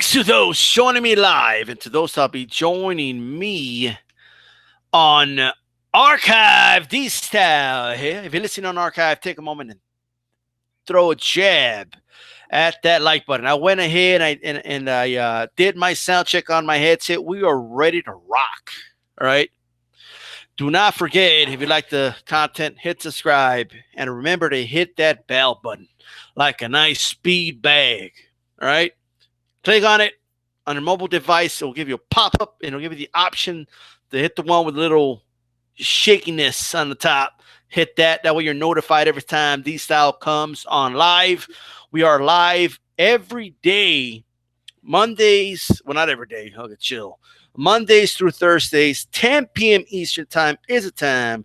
to those joining me live and to those that'll be joining me on Archive DStyle here. If you're listening on Archive, take a moment and throw a jab at that like button. I went ahead and I did my sound check on my headset. We are ready to rock. All right. Do not forget, if you like the content, hit subscribe and remember to hit that bell button like a nice speed bag. All right. Click on it on your mobile device. It will give you a pop-up and it'll give you the option to hit the one with a little shakiness on the top. Hit that. That way you're notified every time DStyle comes on live. We are live every day, Mondays. Well, not every day. Okay, chill. Mondays through Thursdays, 10 p.m. Eastern time is a time.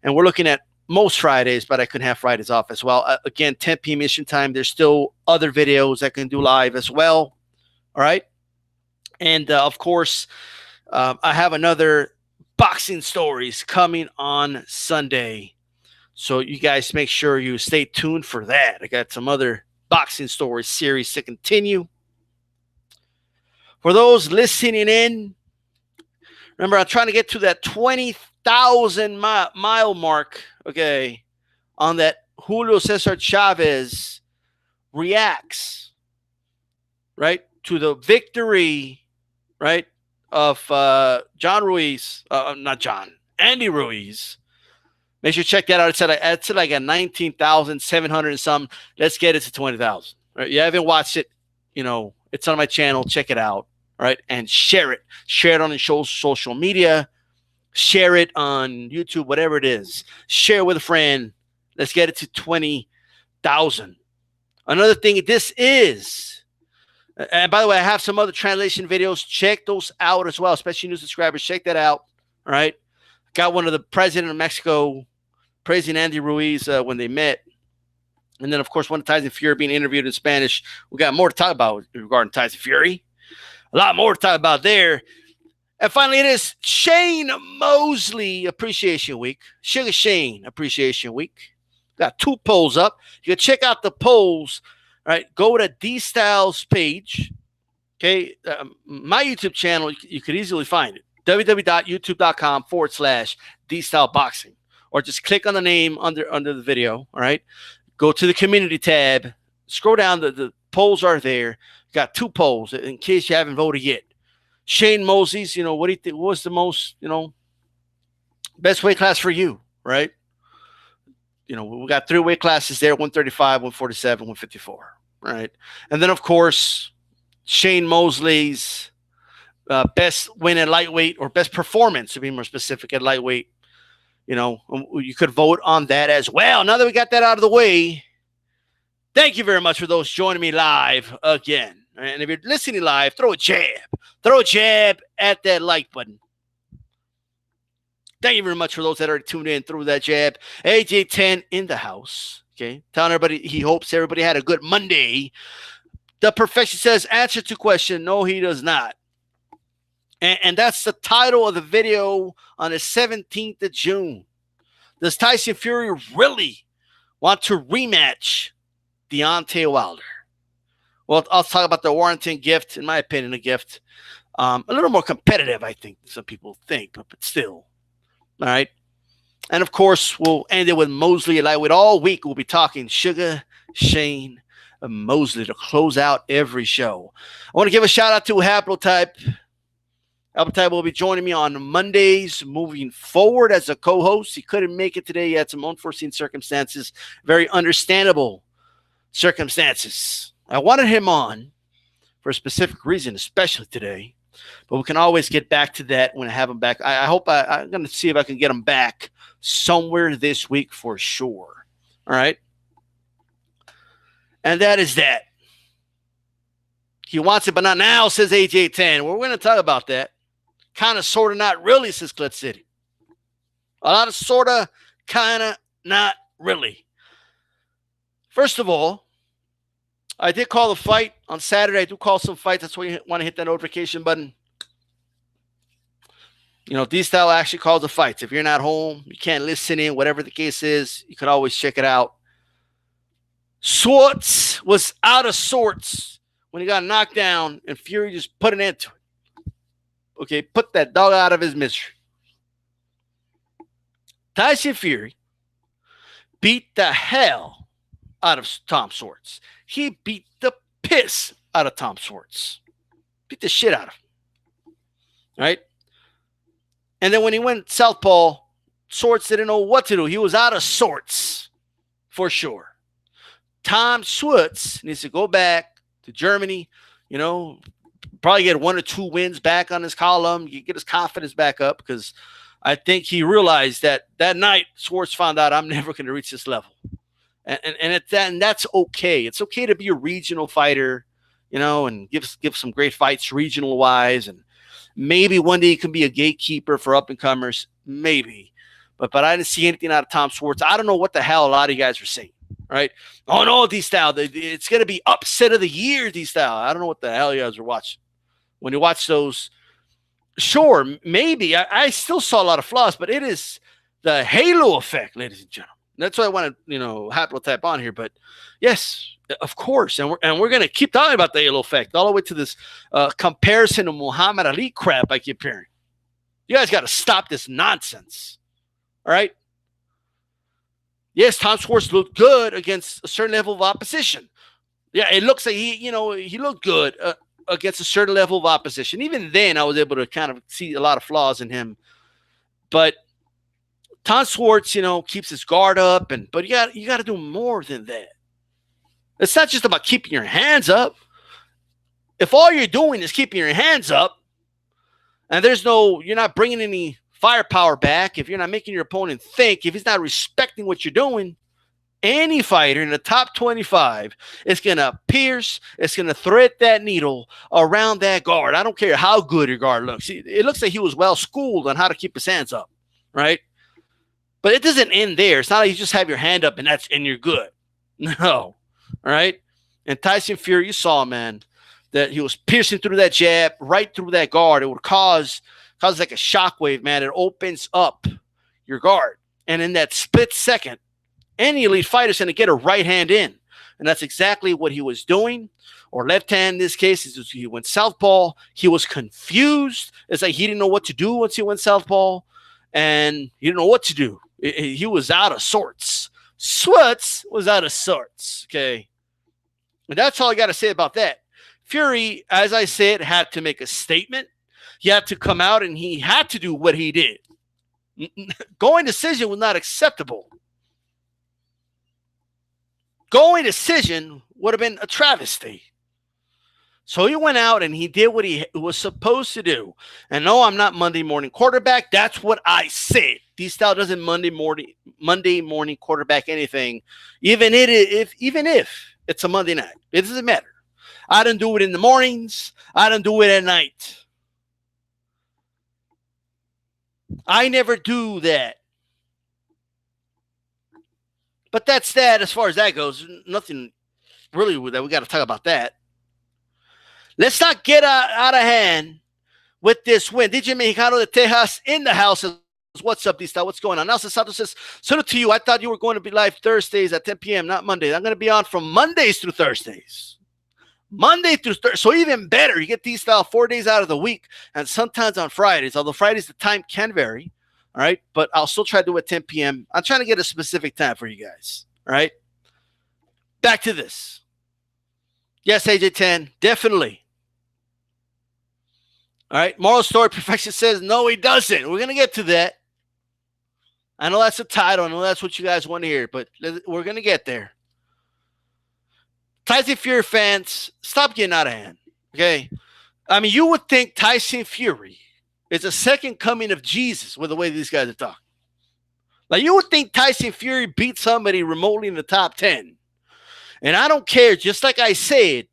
And we're looking at most Fridays, but I couldn't have Fridays off as well. Again, 10 p.m. Eastern time. There's still other videos I can do live as well. All right. And of course, I have another boxing stories coming on Sunday. So you guys make sure you stay tuned for that. I got some other boxing stories series to continue. For those listening in, remember, I'm trying to get to that 20,000 mile mark, okay, on that Julio Cesar Chavez reacts, right, to the victory, right, of Andy Ruiz. Make sure you check that out. It's like a 19,700 and something. Let's get it to 20,000. Right? You haven't watched it, you know, it's on my channel. Check it out. All right. And share it. Share it on your social media. Share it on YouTube, whatever it is. Share it with a friend. Let's get it to 20,000. Another thing, this is, and by the way, I have some other translation videos. Check those out as well, especially new subscribers. Check that out. All right. Got one of the president of Mexico praising Andy Ruiz when they met. And then, of course, one of Tyson Fury being interviewed in Spanish. We got more to talk about regarding Tyson Fury. A lot more to talk about there. And finally, it is Shane Mosley Appreciation Week. Sugar Shane Appreciation Week. Got 2 polls up. You can check out the polls. All right, go to DStyle's page. Okay, my YouTube channel, you could easily find it. www.youtube.com/DStyleBoxing. Or just click on the name under the video. All right, go to the community tab. Scroll down. The polls are there. Got 2 polls in case you haven't voted yet. Shane Mosley's, you know, what do you think? What was the most, you know, best weight class for you, right? You know, we got 3 weight classes there: 135, 147, 154. Right. And then, of course, Shane Mosley's best win at lightweight, or best performance, to be more specific, at lightweight. You know, you could vote on that as well. Now that we got that out of the way, thank you very much for those joining me live again. And if you're listening live, throw a jab. Throw a jab at that like button. Thank you very much for those that are tuned in through that jab. AJ10 in the house. Okay. Telling everybody he hopes everybody had a good Monday. The Perfection says, answer to question. No, he does not. And that's the title of the video on the 17th of June. Does Tyson Fury really want to rematch Deontay Wilder? Well, I'll talk about the Warrington gift. In my opinion, a gift. A little more competitive, I think, than some people think, but still. All right. And, of course, we'll end it with Mosley at lightweight. All week we'll be talking Sugar Shane Mosley to close out every show. I want to give a shout-out to Haplotype. Haplotype will be joining me on Mondays moving forward as a co-host. He couldn't make it today. He had some unforeseen circumstances, very understandable circumstances. I wanted him on for a specific reason, especially today. But we can always get back to that when I have him back. I hope I'm going to see if I can get him back somewhere this week for sure. All right. And that is that. He wants it, but not now, says AJ10. Well, we're going to talk about that. Kind of, sort of, not really, says Clit City. A lot of sort of, kind of, not really. First of all, I did call a fight on Saturday. I do call some fights. That's why you want to hit that notification button. You know, DStyle actually calls the fights. If you're not home, you can't listen in, whatever the case is, you can always check it out. Schwarz was out of sorts when he got knocked down and Fury just put an end to it. Okay, put that dog out of his misery. Tyson Fury beat the hell out of Tom Schwarz. He beat the piss out of Tom Schwarz. Beat the shit out of him. Right? And then when he went southpaw, Schwarz didn't know what to do. He was out of sorts, for sure. Tom Schwarz needs to go back to Germany, probably get 1 or 2 wins back on his column. You get his confidence back up, because I think he realized that night Schwarz found out, I'm never going to reach this level. And that's okay. It's okay to be a regional fighter, and give some great fights regional wise. And maybe one day he can be a gatekeeper for up and comers. Maybe. But I didn't see anything out of Tom Schwarz. I don't know what the hell a lot of you guys were saying. Right? Oh no, DStyle. It's gonna be upset of the year, DStyle. I don't know what the hell you guys were watching. When you watch those, sure, maybe. I still saw a lot of flaws, but it is the halo effect, ladies and gentlemen. That's why I want to, haplotype on here. But yes, of course, and we're gonna keep talking about the halo effect all the way to this comparison to Muhammad Ali crap I keep hearing. You guys got to stop this nonsense. All right. Yes, Tom Schwarz looked good against a certain level of opposition. Yeah, it looks like he looked good against a certain level of opposition. Even then, I was able to kind of see a lot of flaws in him. But Tom Schwarz, keeps his guard up, but you got to do more than that. It's not just about keeping your hands up. If all you're doing is keeping your hands up, and you're not bringing any firepower back, if you're not making your opponent think, if he's not respecting what you're doing, any fighter in the top 25 is going to pierce, it's going to thread that needle around that guard. I don't care how good your guard looks. It looks like he was well schooled on how to keep his hands up, right? But it doesn't end there. It's not like you just have your hand up and you're good. No. All right? And Tyson Fury, you saw, man, that he was piercing through that jab, right through that guard. It would cause like a shockwave, man. It opens up your guard. And in that split second, any elite fighter is going to get a right hand in. And that's exactly what he was doing. Or left hand in this case. He went southpaw. He was confused. It's like he didn't know what to do once he went southpaw. And he didn't know what to do. He was out of sorts. Schwarz was out of sorts. Okay. And that's all I got to say about that. Fury, as I said, had to make a statement. He had to come out and he had to do what he did. Going decision was not acceptable. Going decision would have been a travesty. So he went out and he did what he was supposed to do. And no, I'm not Monday morning quarterback. That's what I said. DStyle doesn't Monday morning quarterback anything, even if it's a Monday night. It doesn't matter. I don't do it in the mornings. I don't do it at night. I never do that. But that's that as far as that goes. Nothing really that we got to talk about that. Let's not get out of hand with this win. DJ Mexicano de Tejas in the house. What's up, DStyle? What's going on? Nelson Santos says, salute to you. I thought you were going to be live Thursdays at 10 p.m., not Mondays. I'm going to be on from Mondays through Thursdays. Monday through Thursday. So even better, you get DStyle 4 days out of the week and sometimes on Fridays. Although Fridays, the time can vary. All right. But I'll still try to do it at 10 p.m. I'm trying to get a specific time for you guys. All right. Back to this. Yes, AJ10. Definitely. All right. Moral story perfection says, no, he doesn't. We're going to get to that. I know that's a title. I know that's what you guys want to hear, but we're going to get there. Tyson Fury fans, stop getting out of hand. Okay. I mean, you would think Tyson Fury is a second coming of Jesus with the way these guys are talking. Like, you would think Tyson Fury beat somebody remotely in the top 10. And I don't care. Just like I said,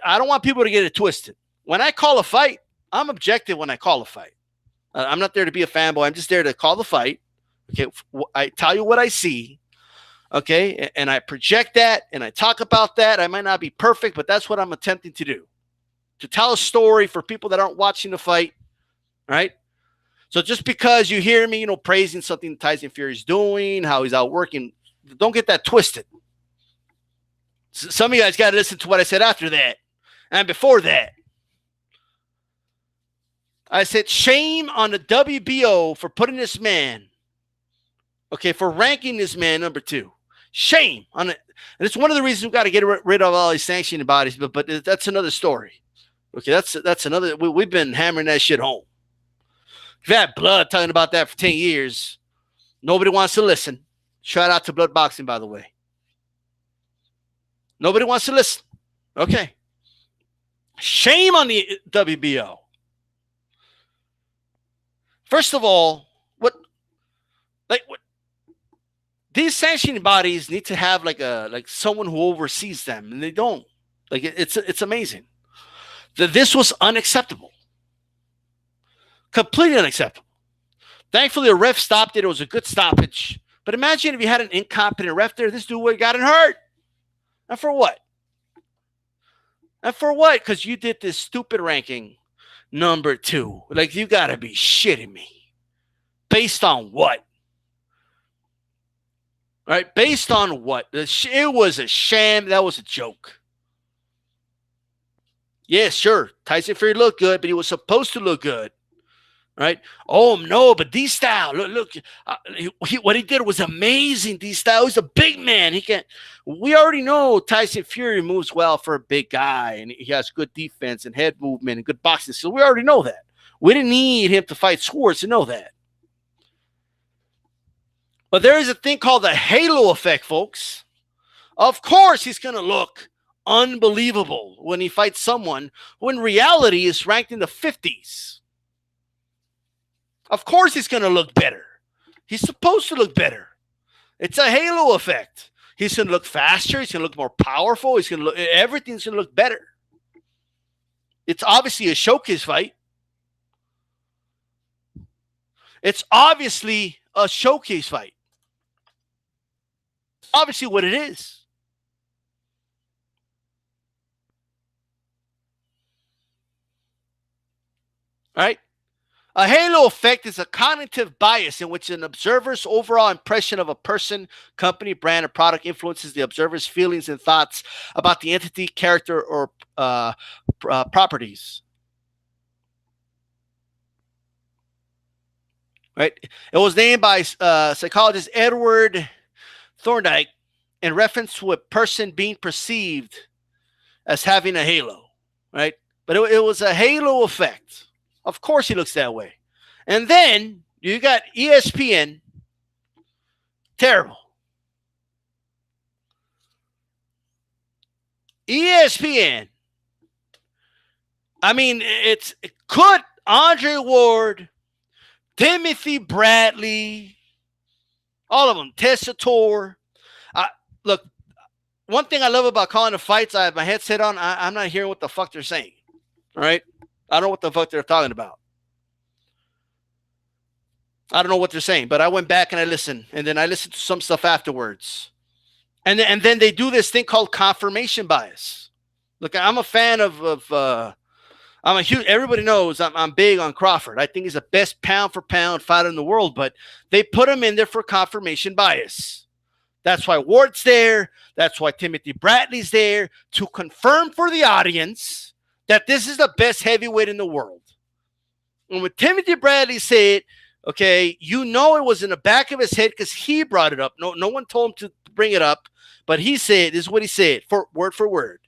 I don't want people to get it twisted. When I call a fight, I'm objective when I call a fight. I'm not there to be a fanboy. I'm just there to call the fight. Okay. I tell you what I see. Okay. And I project that and I talk about that. I might not be perfect, but that's what I'm attempting to do. To tell a story for people that aren't watching the fight. Right. So just because you hear me, praising something Tyson Fury is doing, how he's out working, don't get that twisted. Some of you guys got to listen to what I said after that. And before that, I said shame on the WBO for putting this man, okay, for ranking this man number 2. Shame on it. And it's one of the reasons we've got to get rid of all these sanctioning bodies, but that's another story. Okay, that's another. We've been hammering that shit home. We've had Blood talking about that for 10 years. Nobody wants to listen. Shout out to Blood Boxing, by the way. Nobody wants to listen. Okay. Shame on the WBO. First of all, what these sanctioning bodies need to have like someone who oversees them, and they don't. Like it's amazing. This was unacceptable. Completely unacceptable. Thankfully, the ref stopped it. It was a good stoppage. But imagine if you had an incompetent ref there, this dude would have gotten hurt. And for what? And for what? Because you did this stupid ranking number 2. Like, you got to be shitting me. Based on what? All right, based on what? It was a sham. That was a joke. Yeah, sure. Tyson Fury looked good, but he was supposed to look good. Right? Oh, no, but D-Style, look, what he did was amazing. D-Style, he's a big man. We already know Tyson Fury moves well for a big guy, and he has good defense and head movement and good boxing skills. We already know that. We didn't need him to fight Schwarz to know that. But there is a thing called the halo effect, folks. Of course, he's going to look unbelievable when he fights someone who in reality is ranked in the 50s. Of course he's going to look better. He's supposed to look better. It's a halo effect. He's going to look faster. He's going to look more powerful. He's going to look, everything's going to look better. It's obviously a showcase fight. It's obviously a showcase fight. Obviously what it is. All right? A halo effect is a cognitive bias in which an observer's overall impression of a person, company, brand, or product influences the observer's feelings and thoughts about the entity, character, or properties. Right? It was named by psychologist Edward Thorndike in reference to a person being perceived as having a halo. Right? But it was a halo effect. Of course he looks that way. And then you got ESPN. Terrible. ESPN. I mean, could Andre Ward, Timothy Bradley, all of them, Tessitore. Look, one thing I love about calling the fights, I have my headset on. I'm not hearing what the fuck they're saying. All right? I don't know what the fuck they're talking about. I don't know what they're saying, but I went back and I listened, and then I listened to some stuff afterwards. And then they do this thing called confirmation bias. Look, I'm a fan of I'm a huge, everybody knows I'm big on Crawford. I think he's the best pound for pound fighter in the world, but they put him in there for confirmation bias. That's why Ward's there. That's why Timothy Bradley's there, to confirm for the audience that this is the best heavyweight in the world. And when Timothy Bradley said, okay, you know it was in the back of his head because he brought it up. No one told him to bring it up, but he said, this is what he said, for word.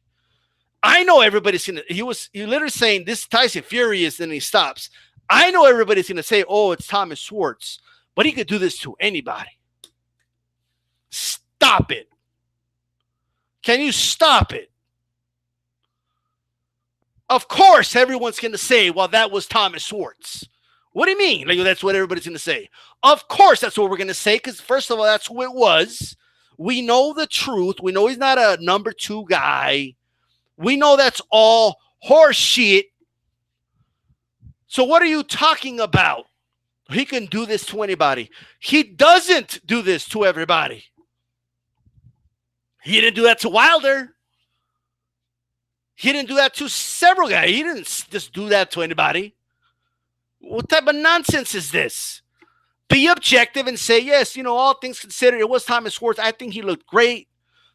I know everybody's going to, he literally saying this Tyson Fury is, then he stops. I know everybody's going to say, oh, it's Thomas Schwarz, but he could do this to anybody. Stop it. Can you stop it? Of course, everyone's going to say, well, that was Thomas Schwarz. What do you mean? Like, that's what everybody's going to say. Of course, that's what we're going to say, because first of all, that's who it was. We know the truth. We know he's not a number 2 guy. We know that's all horse shit. So what are you talking about? He can do this to anybody. He doesn't do this to everybody. He didn't do that to Wilder. He didn't do that to several guys. He didn't just do that to anybody. What type of nonsense is this? Be objective and say, yes, all things considered, it was Thomas Schwarz. I think he looked great.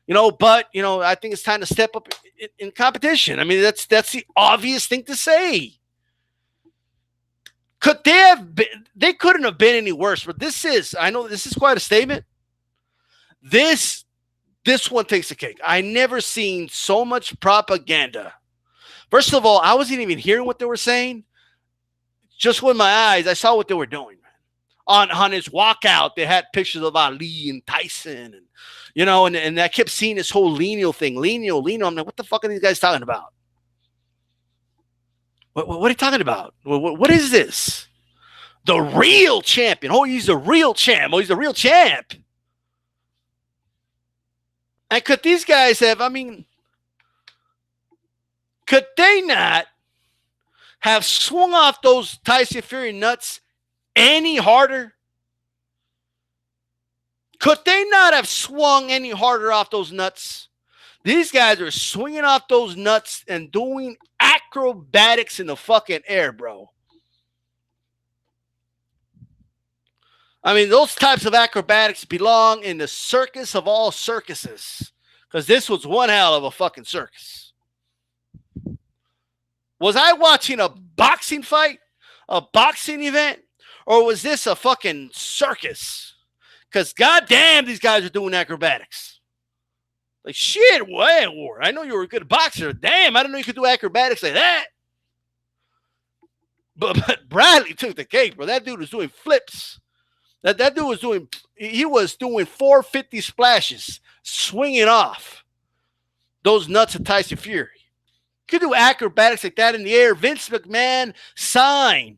But I think it's time to step up in competition. I mean, that's the obvious thing to say. Could they have been? They couldn't have been any worse. But I know this is quite a statement. This one takes the cake. I never seen so much propaganda. First of all, I wasn't even hearing what they were saying. Just with my eyes, I saw what they were doing, man. On his walkout, they had pictures of Ali and Tyson, and I kept seeing this whole lineal thing. Lineal. I'm like, what the fuck are these guys talking about? What are you talking about? What is this? The real champion. Oh, he's the real champ. Oh, he's the real champ. And could these guys have, could they not have swung off those Tyson Fury nuts any harder? Could they not have swung any harder off those nuts? These guys are swinging off those nuts and doing acrobatics in the fucking air, bro. I mean, those types of acrobatics belong in the circus of all circuses, because this was one hell of a fucking circus. Was I watching a boxing fight, a boxing event, or was this a fucking circus? Because goddamn, these guys are doing acrobatics. Like, shit, War, I know you were a good boxer. Damn, I didn't know you could do acrobatics like that. But Bradley took the cake, bro. That dude was doing flips. That dude was doing 450 splashes, swinging off those nuts of Tyson Fury. Could do acrobatics like that in the air. Vince McMahon signed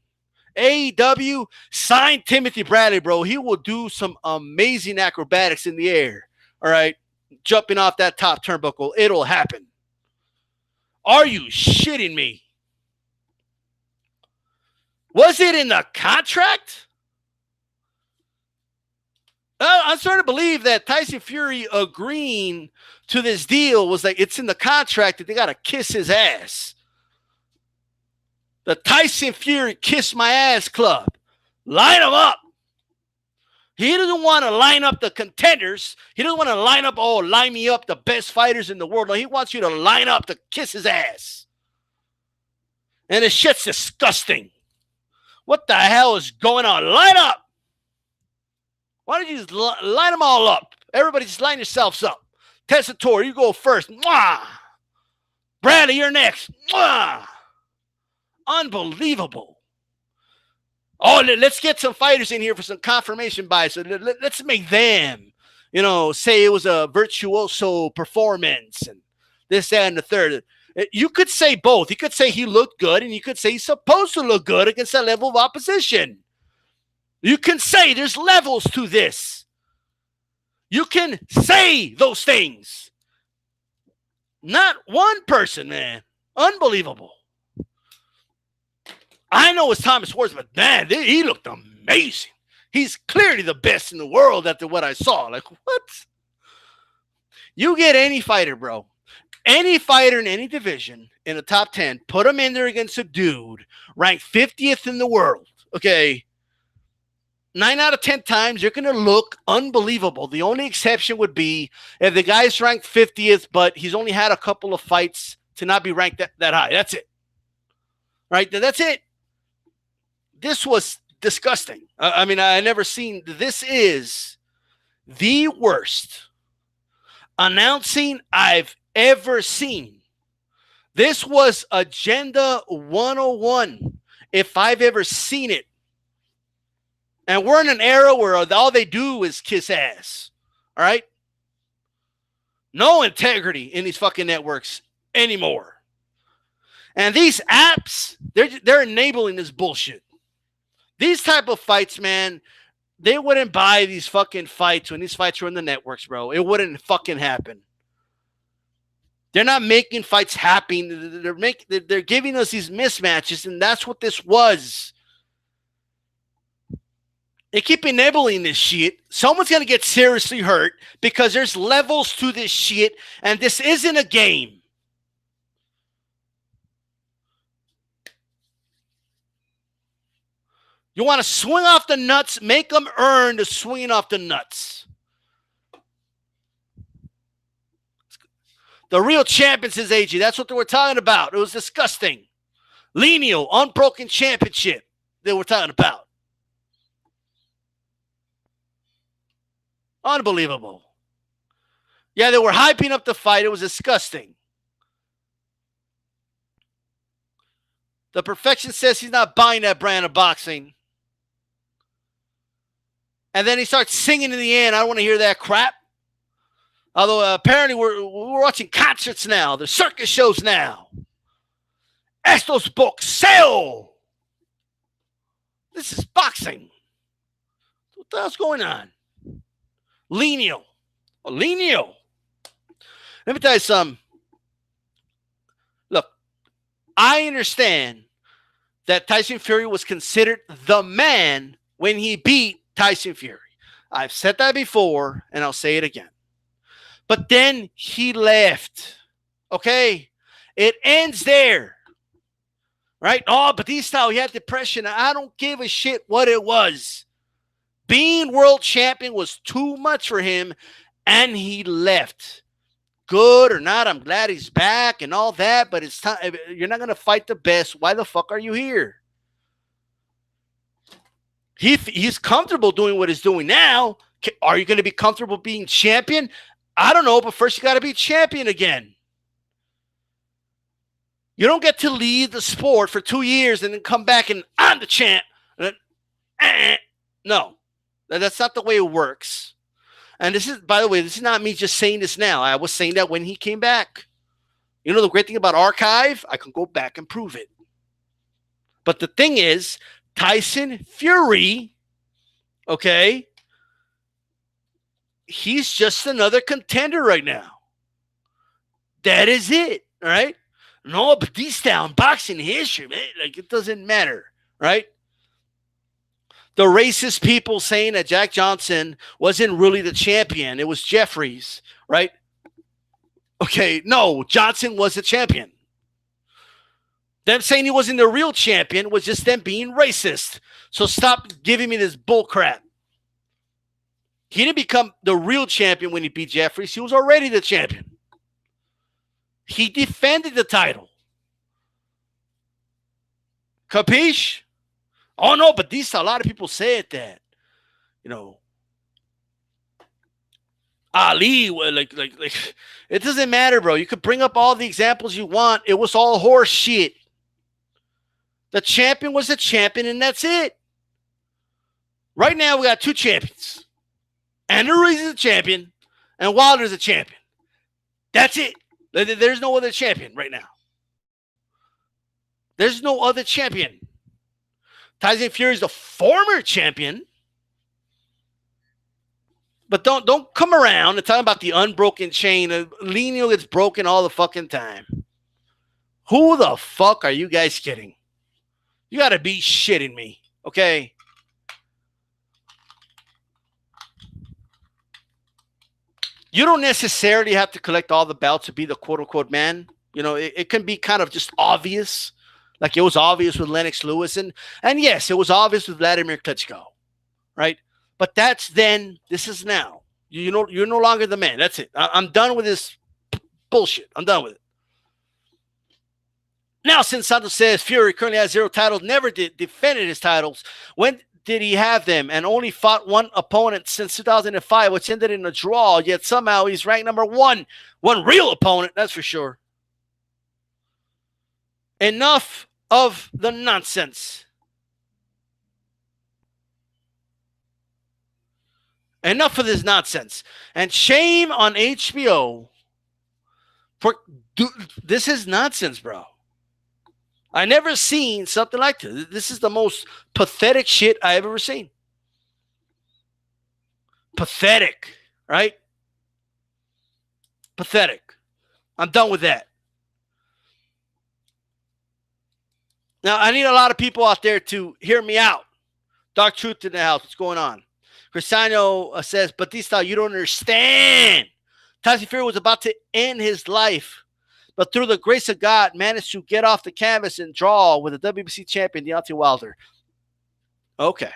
AEW, signed Timothy Bradley, bro. He will do some amazing acrobatics in the air. All right, jumping off that top turnbuckle, it'll happen. Are you shitting me? Was it in the contract? I'm starting to believe that Tyson Fury agreeing to this deal was like, it's in the contract that they got to kiss his ass. The Tyson Fury Kiss My Ass Club. Line them up. He doesn't want to line up the contenders. He doesn't want to line me up the best fighters in the world. No, he wants you to line up to kiss his ass. And this shit's disgusting. What the hell is going on? Line up. Why don't you just line them all up? Everybody just line yourselves up. Tessitore, you go first. Mwah! Bradley, you're next. Mwah! Unbelievable. Oh, let's get some fighters in here for some confirmation bias. So let's make them, say it was a virtuoso performance and this, that, and the third. You could say both. You could say he looked good, and you could say he's supposed to look good against that level of opposition. You can say there's levels to this. You can say those things. Not one person, man. Unbelievable. I know it's Thomas Schwarz, but man, he looked amazing. He's clearly the best in the world after what I saw. Like, what? You get any fighter, bro. Any fighter in any division in the top 10, put him in there against a dude ranked 50th in the world. Okay. 9 out of 10 times, you're going to look unbelievable. The only exception would be if the guy's ranked 50th, but he's only had a couple of fights to not be ranked that high. That's it. Right? That's it. This was disgusting. I never seen. This is the worst announcing I've ever seen. This was Agenda 101, if I've ever seen it. And we're in an era where all they do is kiss ass. All right? No integrity in these fucking networks anymore. And these apps, they're enabling this bullshit. These type of fights, man, they wouldn't buy these fucking fights when these fights were in the networks, bro. It wouldn't fucking happen. They're not making fights happen. They're giving us these mismatches, and that's what this was. They keep enabling this shit. Someone's going to get seriously hurt because there's levels to this shit, and this isn't a game. You want to swing off the nuts, make them earn the swinging off the nuts. The real champion, says AG. That's what they were talking about. It was disgusting. Lineal, unbroken championship they were talking about. Unbelievable. Yeah, they were hyping up the fight. It was disgusting. The Perfection says he's not buying that brand of boxing. And then he starts singing in the end. I don't want to hear that crap. Although apparently we're watching concerts now. The circus shows now. Estos boxeo. This is boxing. What the hell's going on? Lineal. Oh, Lineal. Let me tell you something. Look, I understand that Tyson Fury was considered the man when he beat Tyson Fury. I've said that before, and I'll say it again. But then he left. Okay? It ends there. Right? Oh, but DStyle, he had depression. I don't give a shit what it was. Being world champion was too much for him, and he left. Good or not, I'm glad he's back and all that, but it's time. You're not going to fight the best. Why the fuck are you here? He's comfortable doing what he's doing now. Are you going to be comfortable being champion? I don't know, but first you got to be champion again. You don't get to leave the sport for 2 years and then come back and I'm the champ. No, that's not the way it works. And this is, by the way, this is not me just saying this now. I was saying that when he came back. You know the great thing about Archive? I can go back and prove it. But the thing is, Tyson Fury, okay, he's just another contender right now. That is it, all right? No, but DStyle in boxing history, man, like it doesn't matter, right? The racist people saying that Jack Johnson wasn't really the champion. It was Jeffries, right? Okay, no, Johnson was the champion. Them saying he wasn't the real champion was just them being racist. So stop giving me this bull crap. He didn't become the real champion when he beat Jeffries. He was already the champion. He defended the title. Capiche? Oh, no, but a lot of people said that. You know, Ali, like, it doesn't matter, bro. You could bring up all the examples you want. It was all horse shit. The champion was the champion, and that's it. Right now, we got two champions. Andrew Ruiz is a champion, and Wilder's a champion. That's it. There's no other champion right now. There's no other champion. Tyson Fury is the former champion. But don't come around and talk about the unbroken chain. Lineal gets broken all the fucking time. Who the fuck are you guys kidding? You got to be shitting me, okay? You don't necessarily have to collect all the belts to be the quote-unquote man. You know, it can be kind of just obvious. Like it was obvious with Lennox Lewis. And yes, it was obvious with Vladimir Klitschko, right? But that's then. This is now. You know, you're no longer the man. That's it. I'm done with this bullshit. I'm done with it. Now, since Santos says Fury currently has 0 titles, never defended his titles, when did he have them? And only fought one opponent since 2005, which ended in a draw, yet somehow he's ranked number 1. One real opponent, that's for sure. Enough of the nonsense. Enough of this nonsense. And shame on HBO for this is nonsense, bro. I never seen something like this. This is the most pathetic shit I've ever seen. Pathetic, right? Pathetic. I'm done with that. Now, I need a lot of people out there to hear me out. Dark Truth in the house. What's going on? Cristiano says, Batista, you don't understand. Tyson Fury was about to end his life, but through the grace of God, managed to get off the canvas and draw with the WBC champion, Deontay Wilder. Okay.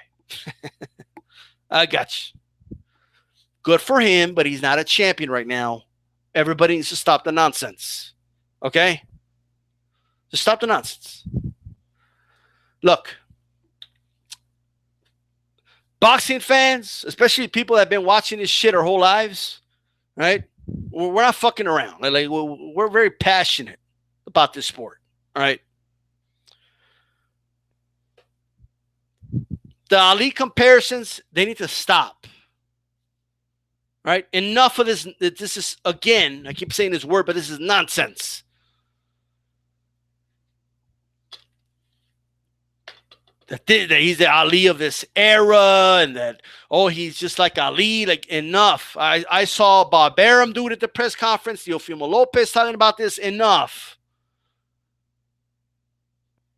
I got you. Good for him, but he's not a champion right now. Everybody needs to stop the nonsense. Okay? Just stop the nonsense. Look, boxing fans, especially people that have been watching this shit our whole lives, right? We're not fucking around. Like we're very passionate about this sport. All right. The Ali comparisons, they need to stop. Right? Enough of this. This is, again, I keep saying this word, but this is nonsense. That he's the Ali of this era, and that, oh, he's just like Ali. Like, enough. I saw Bob Arum do it at the press conference. Teofimo Lopez talking about this. Enough.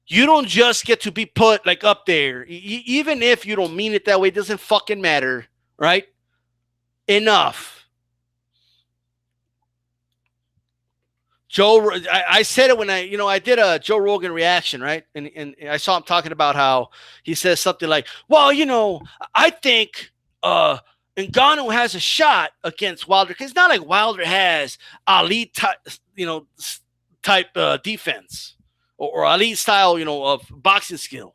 You don't just get to be put like up there. Even if you don't mean it that way, it doesn't fucking matter, right? Enough. Joe, I said it when I did a Joe Rogan reaction, right? And I saw him talking about how he says something like, well, I think Ngannou has a shot against Wilder, because it's not like Wilder has Ali type defense or Ali style, of boxing skill.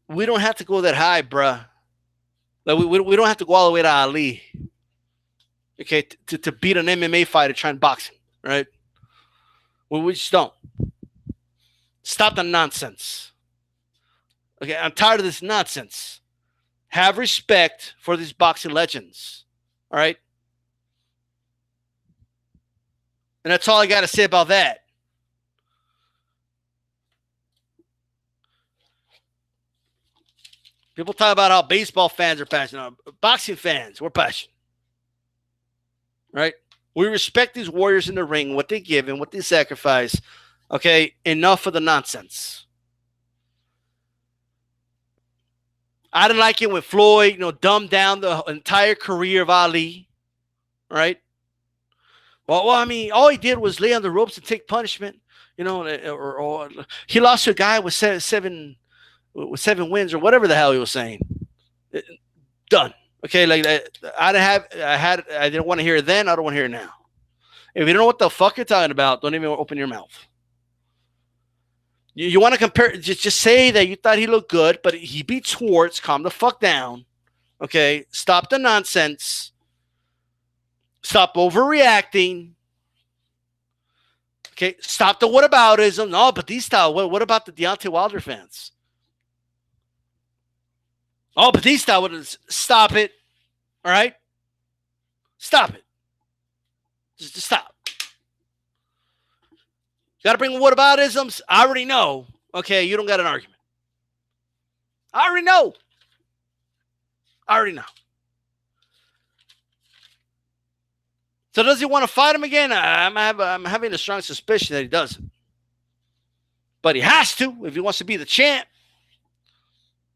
We don't have to go that high, bruh. Like we don't have to go all the way to Ali. Okay, to beat an MMA fighter trying boxing, right? We just don't. Stop the nonsense. Okay, I'm tired of this nonsense. Have respect for these boxing legends, all right? And that's all I got to say about that. People talk about how baseball fans are passionate. Boxing fans, we're passionate. Right? We respect these warriors in the ring, what they give and what they sacrifice. Okay, enough of the nonsense. I didn't like it when Floyd, dumbed down the entire career of Ali. Right? Well, I mean, all he did was lay on the ropes and take punishment. Or he lost to a guy with seven wins or whatever the hell he was saying. Done. Okay, like I didn't want to hear it then. I don't want to hear it now. If you don't know what the fuck you're talking about, don't even open your mouth. You want to compare? Just say that you thought he looked good, but he beat Schwarz. Calm the fuck down. Okay, stop the nonsense. Stop overreacting. Okay, stop the whataboutism. No, but these style. What about the Deontay Wilder fans? Oh, but these style. Stop it. All right, stop it. Just stop. You got to bring whataboutisms. I already know. Okay, you don't got an argument. I already know. So does he want to fight him again? I'm having a strong suspicion that he doesn't. But he has to if he wants to be the champ.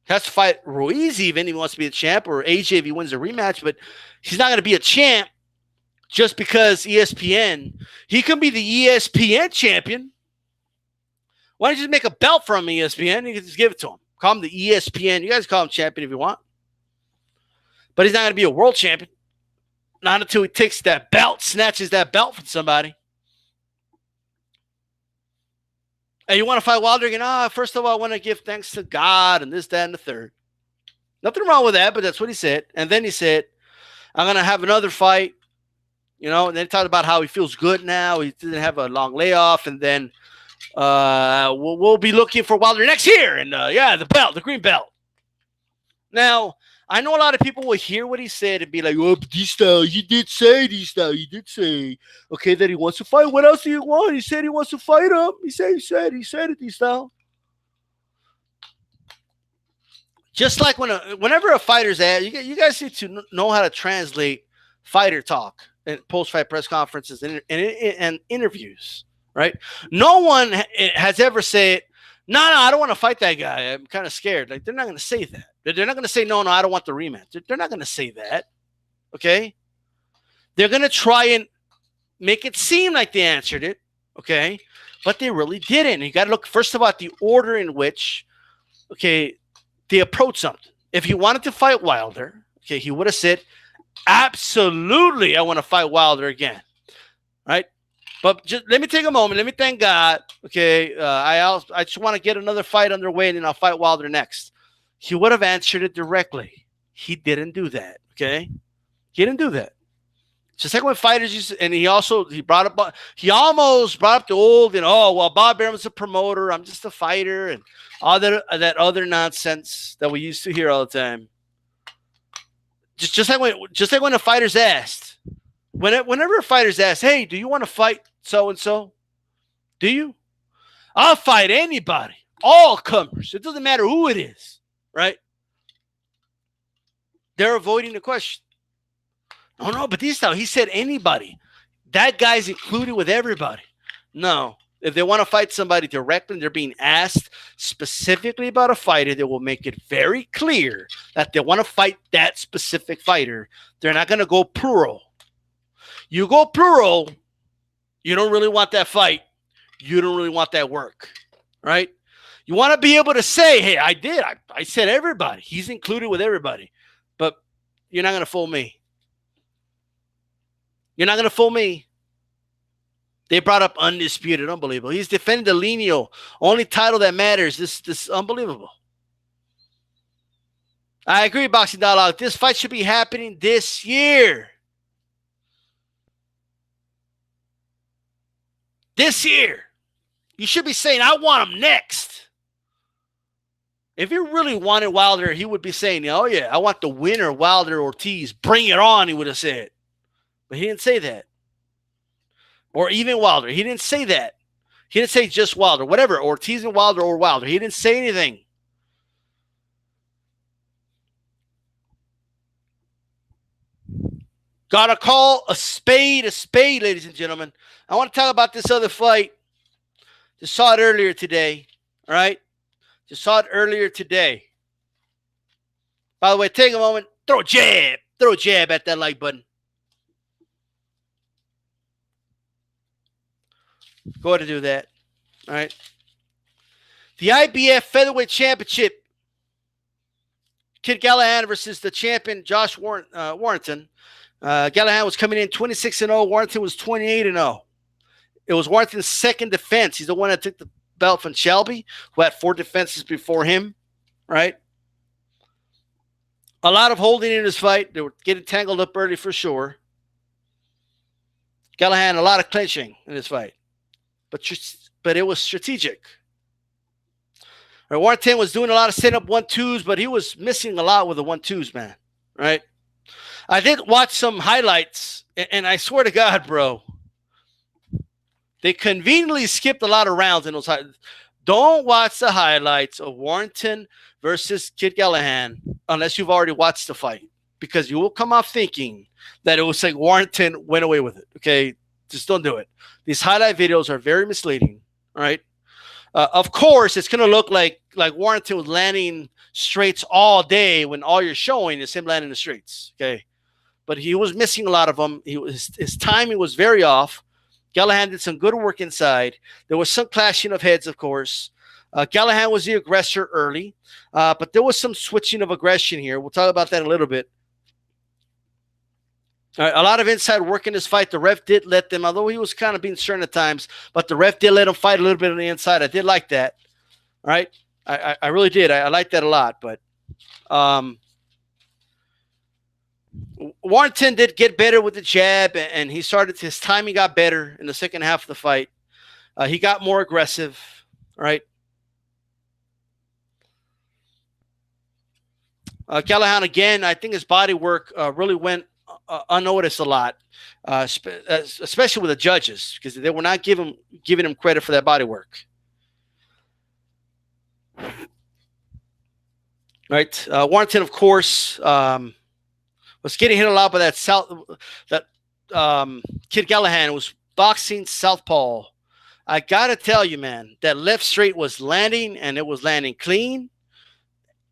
He has to fight Ruiz even if he wants to be the champ, or AJ if he wins a rematch. But he's not going to be a champ just because ESPN. He can be the ESPN champion. Why don't you just make a belt from ESPN? You can just give it to him. Call him the ESPN. You guys call him champion if you want. But he's not going to be a world champion. Not until he takes that belt, snatches that belt from somebody. And you want to fight Wilder again? First of all, I want to give thanks to God and this, that, and the third. Nothing wrong with that, but that's what he said. And then he said, I'm going to have another fight. And then he talked about how he feels good now. He didn't have a long layoff. And then we'll be looking for Wilder next year. And the belt, the green belt. Now, I know a lot of people will hear what he said and be like, oh, but DStyle, he did say, okay, that he wants to fight. What else do you want? He said he wants to fight him. He said it, DStyle. Just like whenever a fighter's at, you guys need to know how to translate fighter talk and post-fight press conferences and interviews, right? No one has ever said, no, I don't want to fight that guy. I'm kind of scared. Like, they're not going to say that. They're not going to say, no, I don't want the rematch. They're not going to say that, okay? They're going to try and make it seem like they answered it, okay? But they really didn't. And you got to look, first of all, at the order in which, okay, they approach something. If he wanted to fight Wilder, okay, he would have said, Absolutely, I want to fight Wilder again, right? But just let me take a moment. Let me thank God. Okay, I just want to get another fight underway, and then I'll fight Wilder next. He would have answered it directly. He didn't do that. Okay, he didn't do that. Just like when fighters used to, and he almost brought up the old, oh well, Bob Arum's a promoter, I'm just a fighter, and all that other nonsense that we used to hear all the time. Just like when the fighters asked, whenever a fighter's asked, hey, do you want to fight so and so? Do you? I'll fight anybody, all comers. It doesn't matter who it is, right? They're avoiding the question. Oh, no, but this time he said anybody. That guy's included with everybody. No. If they want to fight somebody directly and they're being asked specifically about a fighter, they will make it very clear that they want to fight that specific fighter. They're not going to go plural. You go plural, you don't really want that fight. You don't really want that work, right? You want to be able to say, hey, I did. I said everybody. He's included with everybody. But you're not going to fool me. You're not going to fool me. They brought up undisputed. Unbelievable. He's defending the lineal. Only title that matters. This unbelievable. I agree, Boxing Dialogue. This fight should be happening this year. This year. You should be saying, I want him next. If he really wanted Wilder, he would be saying, oh, yeah, I want the winner, Wilder Ortiz. Bring it on, he would have said. But he didn't say that. Or even Wilder. He didn't say that. He didn't say just Wilder. Whatever. Ortiz and Wilder or Wilder. He didn't say anything. Gotta call a spade, ladies and gentlemen. I want to talk about this other fight. Just saw it earlier today. All right? Just saw it earlier today. By the way, take a moment. Throw a jab. Throw a jab at that like button. Go ahead and do that. All right. The IBF Featherweight Championship. Kid Galahad versus the champion Josh Warrington. Galahad was coming in 26-0. Warrington was 28-0. It was Warrington's second defense. He's the one that took the belt from Shelby, who had 4 defenses before him. Right. A lot of holding in this fight. They were getting tangled up early for sure. Galahad, a lot of clinching in this fight. But it was strategic. Right, Warrington was doing a lot of set-up 1-2s, but he was missing a lot with the 1-2s, man. Right? I did watch some highlights, and I swear to God, bro, they conveniently skipped a lot of rounds in those highlights. Don't watch the highlights of Warrington versus Kid Galahad unless you've already watched the fight, because you will come off thinking that it was like Warrington went away with it. Okay? Just don't do it. These highlight videos are very misleading, right? Of course, it's going to look like Warrington was landing straights all day when all you're showing is him landing the straights, okay? But he was missing a lot of them. His timing was very off. Galahad did some good work inside. There was some clashing of heads, of course. Galahad was the aggressor early, but there was some switching of aggression here. We'll talk about that in a little bit. A lot of inside work in this fight. The ref did let them, although he was kind of being stern at times, but the ref did let him fight a little bit on the inside. I did like that. All right? I really did. I liked that a lot. But Warrington did get better with the jab, and his timing got better in the second half of the fight. He got more aggressive, right? Galahad, again, I think his body work really went unnoticed a lot, especially with the judges, because they were not giving him credit for that body work. Right, Warrington, of course, was getting hit a lot by that Kid Galahad was boxing southpaw. I gotta tell you, man, that left straight was landing, and it was landing clean.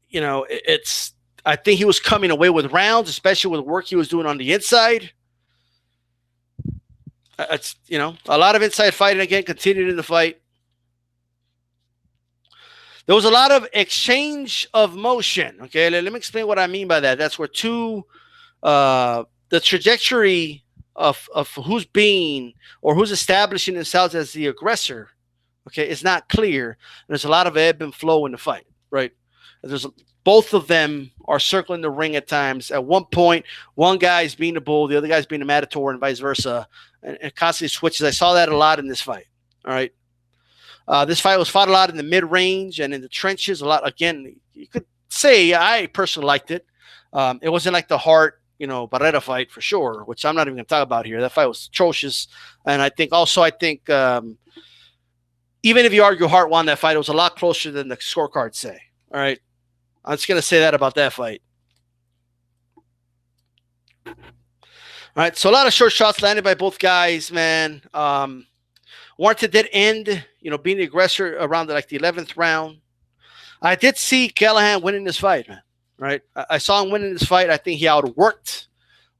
You know, I think he was coming away with rounds, especially with the work he was doing on the inside. It's, a lot of inside fighting again, continued in the fight. There was a lot of exchange of motion. Okay, let me explain what I mean by that. That's where two the trajectory of who's being or who's establishing themselves as the aggressor, okay, is not clear. There's a lot of ebb and flow in the fight, right? Both of them are circling the ring at times. At one point, one guy's being the bull, the other guy's being the matador, and vice versa, and constantly switches. I saw that a lot in this fight. All right. This fight was fought a lot in the mid-range and in the trenches a lot. Again, you could say I personally liked it. It wasn't like the Hart, Barrera fight for sure, which I'm not even going to talk about here. That fight was atrocious. And I think even if you argue Hart won that fight, it was a lot closer than the scorecards say. All right. I'm just going to say that about that fight. All right. So a lot of short shots landed by both guys, man. Warrington did end, being the aggressor around the 11th round. I did see Callahan winning this fight, man. Right? I saw him winning this fight. I think he outworked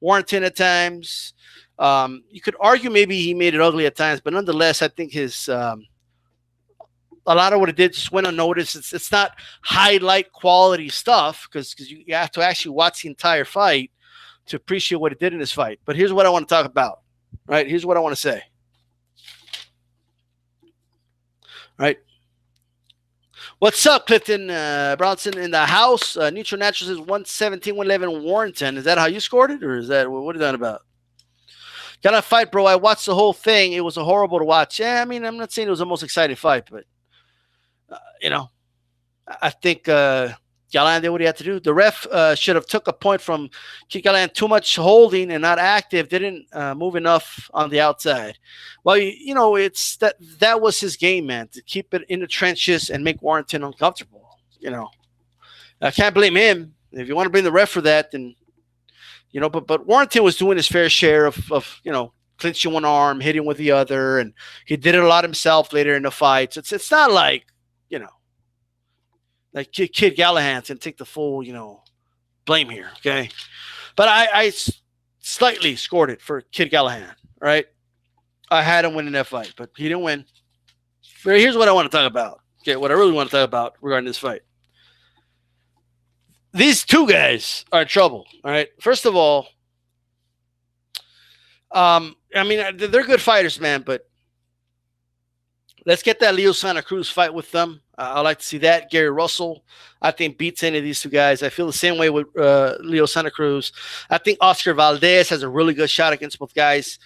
Warrington at times. You could argue maybe he made it ugly at times, but nonetheless, I think his a lot of what it did just went unnoticed. It's not highlight quality stuff because you have to actually watch the entire fight to appreciate what it did in this fight. But here's what I want to talk about. Right? Here's what I want to say. Right. What's up, Clifton Bronson in the house? Neutral Naturals is 117, 111 Warrington. Is that how you scored it, or is that what are you talking about? Got a fight, bro. I watched the whole thing. It was horrible to watch. Yeah, I mean, I'm not saying it was the most exciting fight, but I think Callahan did what he had to do. The ref should have took a point from Callahan. Too much holding and not active. Didn't move enough on the outside. Well, it's that was his game, man, to keep it in the trenches and make Warrington uncomfortable. I can't blame him. If you want to blame the ref for that, then but Warrington was doing his fair share of clinching one arm, hitting with the other, and he did it a lot himself later in the fights. It's not like like Kid Callahan's and take the full, blame here, okay? But I slightly scored it for Kid Callahan, right? I had him winning that fight, but he didn't win. But here's what I want to talk about, okay? What I really want to talk about regarding this fight. These two guys are in trouble, all right? First of all, I mean, they're good fighters, man, but let's get that Leo Santa Cruz fight with them. I like to see that. Gary Russell, I think, beats any of these two guys. I feel the same way with Leo Santa Cruz. I think Oscar Valdez has a really good shot against both guys.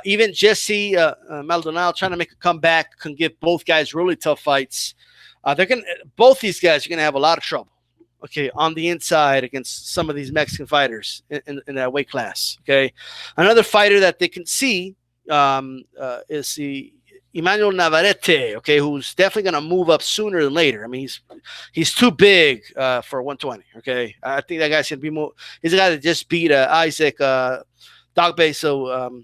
Even Jesse Maldonado trying to make a comeback can give both guys really tough fights. Both these guys are going to have a lot of trouble, okay, on the inside against some of these Mexican fighters in that weight class, okay? Another fighter that they can see is the Emmanuel Navarrete, okay, who's definitely going to move up sooner than later. I mean, he's too big for 120, okay? I think that guy's going to be more – he's a guy that just beat Isaac Dogbe, so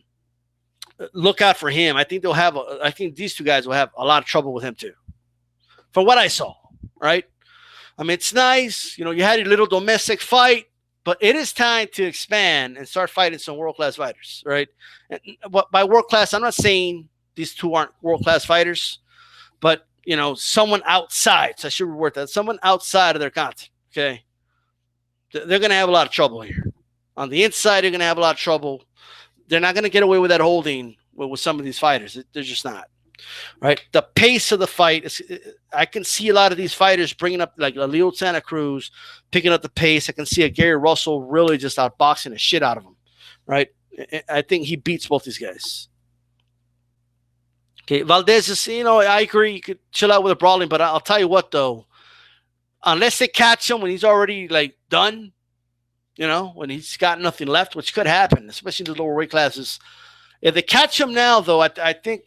look out for him. I think I think these two guys will have a lot of trouble with him too, from what I saw, right? I mean, it's nice. You had your little domestic fight, but it is time to expand and start fighting some world-class fighters, right? And by world-class, I'm not saying – these two aren't world-class fighters, but, someone outside. So I should reword that. Someone outside of their content, okay? They're going to have a lot of trouble here. On the inside, they're going to have a lot of trouble. They're not going to get away with that holding with some of these fighters. They're just not, right? The pace of the fight, I can see a lot of these fighters bringing up, like a Leo Santa Cruz, picking up the pace. I can see a Gary Russell really just outboxing the shit out of him, right? I think he beats both these guys. Okay, Valdez is, I agree. You could chill out with the brawling, but I'll tell you what, though. Unless they catch him when he's already, done, when he's got nothing left, which could happen, especially in the lower weight classes. If they catch him now, though, I think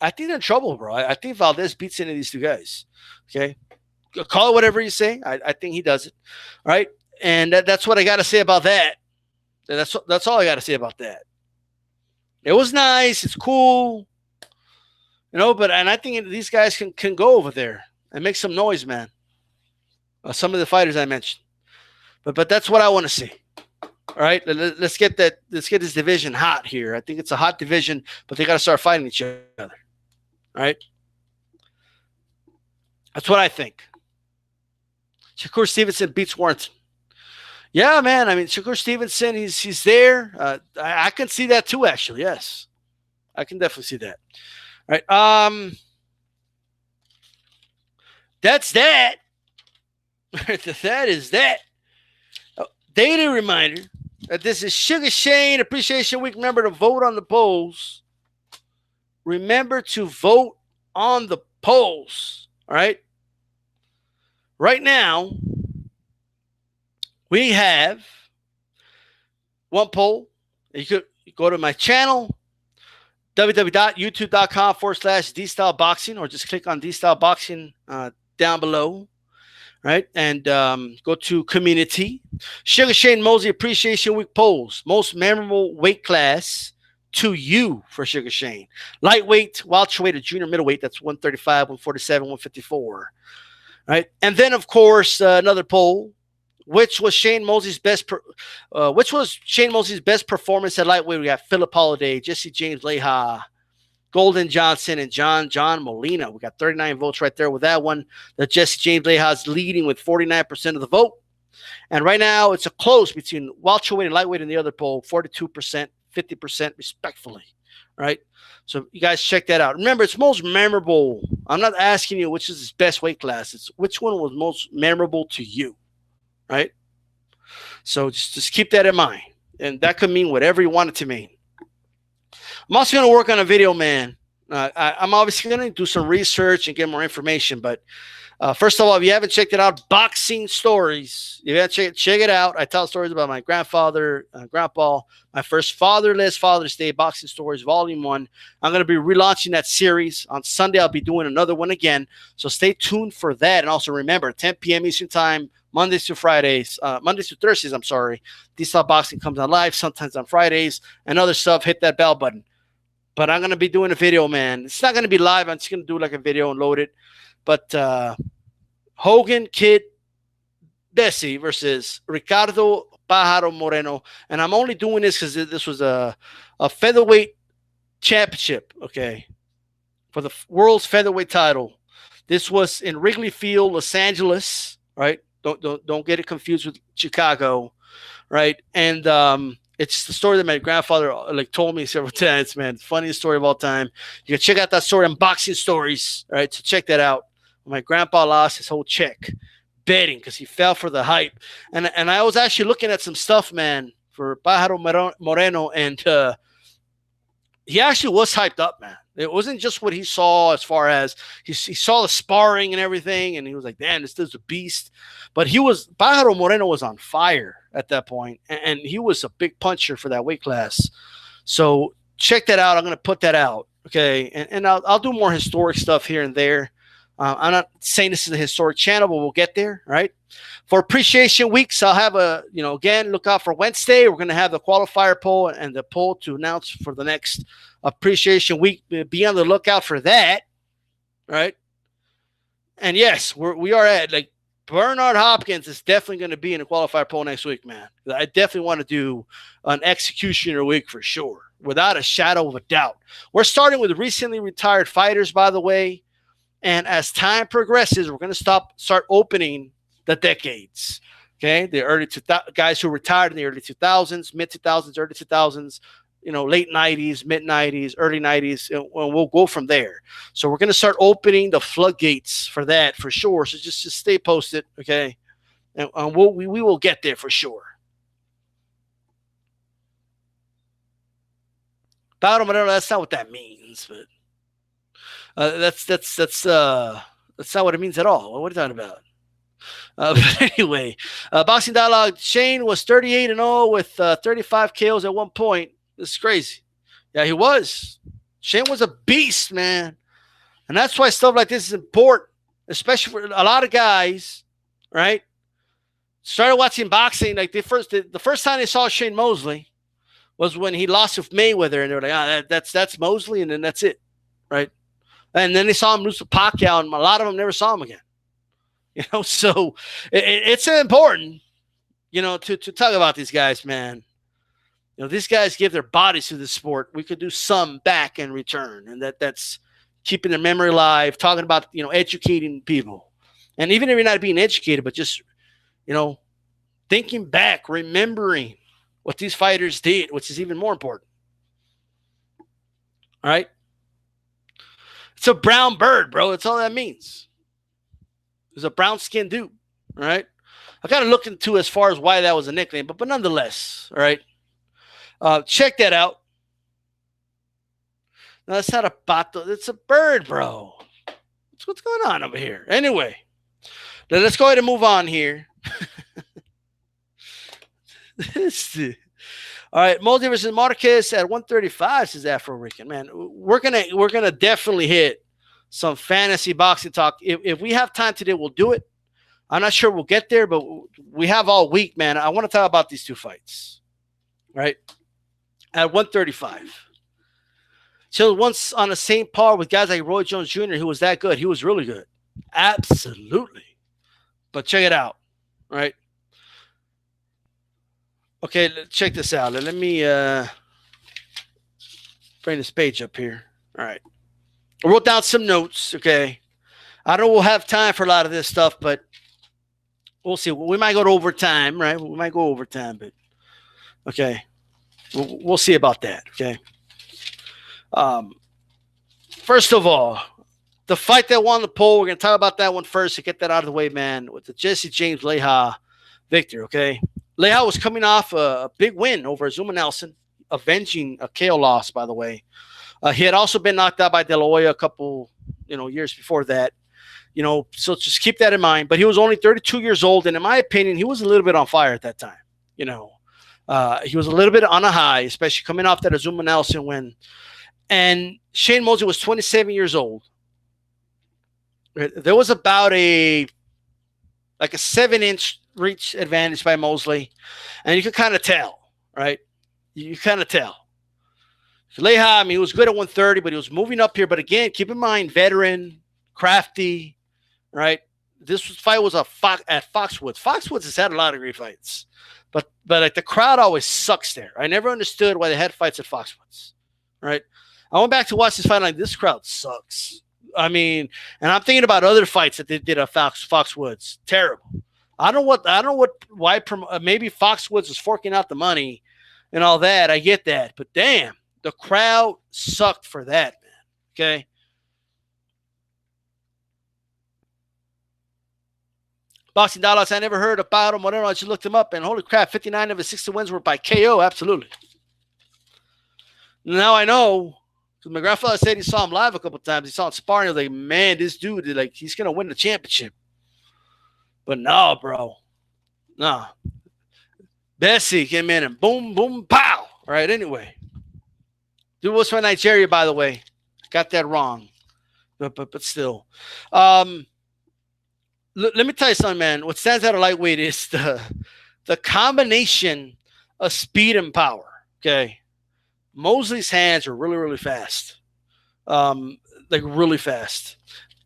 they're in trouble, bro. I think Valdez beats any of these two guys, okay? Call it whatever you say. I think he does it, all right? And that's what I got to say about that. That's all I got to say about that. It was nice. It's cool. But I think these guys can go over there and make some noise, man. Some of the fighters I mentioned, but that's what I want to see. All right, let's get this division hot here. I think it's a hot division, but they got to start fighting each other. All right, that's what I think. Shakur Stevenson beats Warrington. Yeah, man. I mean, Shakur Stevenson, he's there. I can see that too, actually. Yes, I can definitely see that. All right. That's that. That is that. Oh, daily reminder that this is Sugar Shane Appreciation Week. Remember to vote on the polls. Remember to vote on the polls. All right. Right now, we have one poll. You could go to my channel, www.youtube.com/DStyleBoxing, or just click on DStyleBoxing down below, right? And go to community. Sugar Shane Mosley Appreciation Week polls. Most memorable weight class to you for Sugar Shane. Lightweight, welterweight, or junior middleweight. That's 135, 147, 154. Right? And then, of course, another poll. Which was Shane Mosley's best performance at lightweight? We got Philip Holiday, Jesse James Leha, Golden Johnson, and John Molina. We got 39 votes right there with that one. The Jesse James Leha is leading with 49% of the vote. And right now, it's a close between welterweight and lightweight in the other poll, 42%, 50% respectfully. Right? So you guys check that out. Remember, it's most memorable. I'm not asking you which is his best weight class. It's which one was most memorable to you. Right? So just keep that in mind. And that could mean whatever you want it to mean. I'm also going to work on a video, man. I'm obviously going to do some research and get more information. But first of all, if you haven't checked it out, Boxing Stories. If you haven't check it out. I tell stories about my grandfather, grandpa, my first fatherless Father's Day, Boxing Stories, Volume 1. I'm going to be relaunching that series. On Sunday, I'll be doing another one again. So stay tuned for that. And also remember, 10 p.m. Eastern Time, Mondays to Thursdays, I'm sorry. DStyleBoxing comes on live, sometimes on Fridays, and other stuff. Hit that bell button. But I'm going to be doing a video, man. It's not going to be live. I'm just going to do like a video and load it. But Hogan Kid Bessie versus Ricardo Pájaro Moreno. And I'm only doing this because this was a featherweight championship, okay, for the world's featherweight title. This was in Wrigley Field, Los Angeles, right? Don't get it confused with Chicago, right? And it's the story that my grandfather told me several times, man. Funniest story of all time. You can check out that story on Boxing Stories, right? So check that out. My grandpa lost his whole check betting because he fell for the hype. And I was actually looking at some stuff, man, for Pájaro Moreno, and he actually was hyped up, man. It wasn't just what he saw as far as he saw the sparring and everything, and he was like, "Damn, this dude's a beast." But Pájaro Moreno was on fire at that point, and he was a big puncher for that weight class. So check that out. I'm going to put that out, okay? And I'll do more historic stuff here and there. I'm not saying this is a historic channel, but we'll get there, right? For Appreciation Weeks, I'll have again, look out for Wednesday. We're going to have the qualifier poll and the poll to announce for the next Appreciation Week. Be on the lookout for that, right? And yes, we are at, Bernard Hopkins is definitely going to be in the qualifier poll next week, man. I definitely want to do an Executioner Week for sure, without a shadow of a doubt. We're starting with recently retired fighters, by the way. And as time progresses, we're going to start opening the decades. Okay, the early guys who retired in the early 2000s, mid 2000s, early 2000s, late 90s, mid 90s, early 90s, and we'll go from there. So we're going to start opening the floodgates for that for sure. So just stay posted, okay? And we will get there for sure. That's not what that means, but. That's not what it means at all. What are you talking about? But anyway, Boxing Dialogue. Shane was 38-0 with 35 KOs at one point. This is crazy. Yeah, he was. Shane was a beast, man, and that's why stuff like this is important, especially for a lot of guys. Right? Started watching boxing the first time they saw Shane Mosley was when he lost with Mayweather, and they were like, that's Mosley, and then that's it, right? And then they saw him lose to Pacquiao, and a lot of them never saw him again. So it's important, to talk about these guys, man. These guys give their bodies to the sport. We could do some back in return, and that's keeping their memory alive, talking about, educating people. And even if you're not being educated, but just, thinking back, remembering what these fighters did, which is even more important. All right? It's a brown bird, bro. That's all that means. It's a brown-skinned dude. All right? I got to look into as far as why that was a nickname, but nonetheless, all right? Check that out. No, that's not a pato. It's a bird, bro. What's going on over here? Anyway, let's go ahead and move on here. All right, Mosley versus Marquez at 135, says Afro Rican. Man, we're gonna definitely hit some fantasy boxing talk. If we have time today, we'll do it. I'm not sure we'll get there, but we have all week, man. I want to talk about these two fights. Right? At 135. So once on the same par with guys like Roy Jones Jr., who was that good. He was really good. Absolutely. But check it out. Right? Okay, check this out. Let me bring this page up here. All right. I wrote down some notes, okay? I don't know we'll have time for a lot of this stuff, but we'll see. We might go to overtime, right? We might go overtime, but okay. We'll see about that, okay? First of all, the fight that won the poll, we're going to talk about that one first to get that out of the way, man, with the Jesse James Leija victor, okay? Leija was coming off a big win over Zuma Nelson, avenging a KO loss, by the way. He had also been knocked out by De La Hoya a couple, years before that. So just keep that in mind. But he was only 32 years old, and in my opinion, he was a little bit on fire at that time. He was a little bit on a high, especially coming off that Zuma Nelson win. And Shane Mosley was 27 years old. There was about a 7-inch reach advantage by Mosley, and you can kind of tell, right? You kind of tell. Leija, he was good at 130, but he was moving up here. But again, keep in mind, veteran, crafty, right? This fight was at Foxwoods. Foxwoods has had a lot of great fights, but like the crowd always sucks there. I never understood why they had fights at Foxwoods, right? I went back to watch this fight, like, this crowd sucks. And I'm thinking about other fights that they did at Foxwoods. Terrible. I don't know why maybe Foxwoods was forking out the money and all that. I get that, but damn, the crowd sucked for that, man. Okay. Boxing Dollars, I never heard about him. Whatever, I just looked him up, and holy crap, 59 of his 60 wins were by KO. Absolutely. Now I know. Because my grandfather said he saw him live a couple times. He saw him sparring. He was like, man, this dude, he's going to win the championship. But no, bro. No. Bessie came in and boom, boom, pow. All right, anyway. Dude was from Nigeria, by the way. Got that wrong. But still. Let me tell you something, man. What stands out of lightweight is the combination of speed and power, okay? Mosley's hands are really, really fast. Really fast.